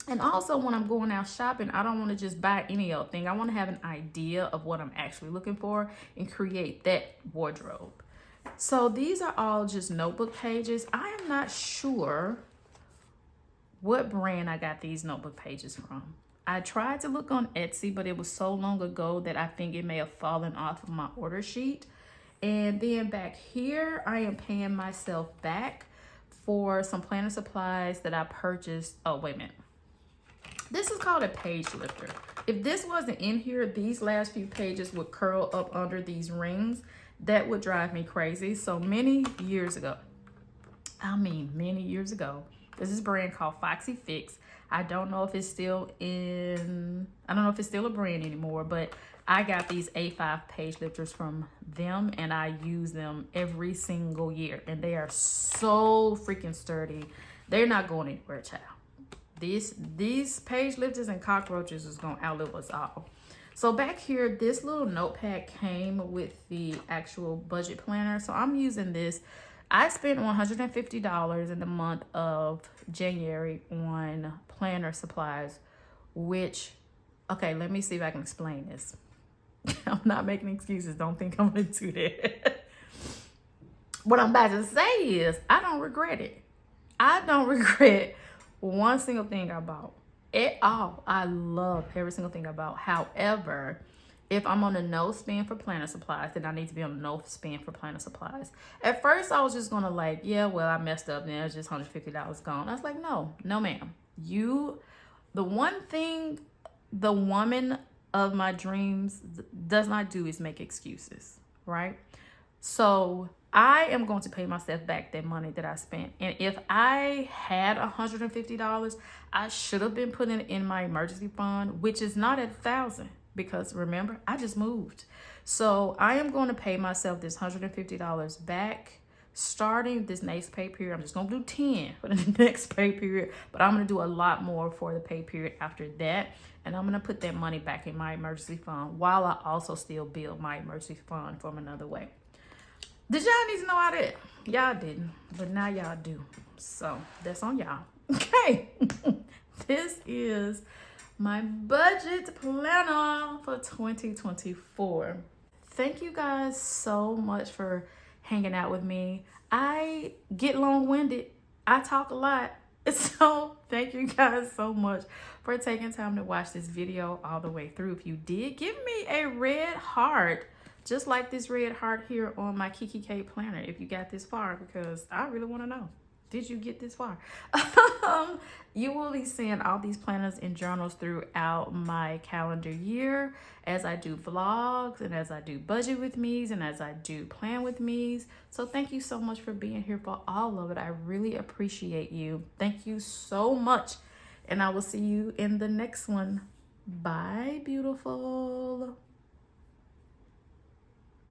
A: And also when I'm going out shopping, I don't want to just buy any old thing. I want to have an idea of what I'm actually looking for and create that wardrobe. So these are all just notebook pages. I am not sure what brand I got these notebook pages from. I tried to look on Etsy, but it was so long ago that I think it may have fallen off of my order sheet. And then back here, I am paying myself back for some planner supplies that I purchased. Oh, wait a minute. This is called a page lifter. If this wasn't in here, these last few pages would curl up under these rings. That would drive me crazy. So many years ago, this is a brand called Foxy Fix. I don't know if it's still a brand anymore, but I got these A5 page lifters from them and I use them every single year. And they are so freaking sturdy. They're not going anywhere, child. These page lifters and cockroaches is going to outlive us all. So back here, this little notepad came with the actual budget planner. So I'm using this. I spent $150 in the month of January on planner supplies, which, okay, let me see if I can explain this. I'm not making excuses. Don't think I'm going to do that. What I'm about to say is I don't regret it. I don't regret one single thing I bought at all. I love every single thing I bought. However, if I'm on a no spend for planner supplies, then I need to be on a no spend for planner supplies. At first, I was just going to like, yeah, well, I messed up. Then it's just $150 gone. I was like, no, ma'am. The one thing the woman of my dreams does not do is make excuses, right? So I am going to pay myself back that money that I spent. And if I had $150, I should have been putting it in my emergency fund, which is not at $1,000 because remember, I just moved. So I am going to pay myself this $150 back starting this next pay period. I'm just going to do 10 for the next pay period, but I'm going to do a lot more for the pay period after that. And I'm going to put that money back in my emergency fund while I also still build my emergency fund from another way. Did y'all need to know all that? Y'all didn't, but now y'all do. So that's on y'all. Okay. This is my budget planner for 2024. thank you guys so much for hanging out with me. I get long-winded. I talk a lot. So thank you guys so much for taking time to watch this video all the way through. If you did, give me a red heart, just like this red heart here on my Kiki K planner, if you got this far, because I really want to know. Did you get this far? You will be seeing all these planners and journals throughout my calendar year as I do vlogs and as I do budget with me's and as I do plan with me's. So thank you so much for being here for all of it. I really appreciate you. Thank you so much. And I will see you in the next one. Bye, beautiful.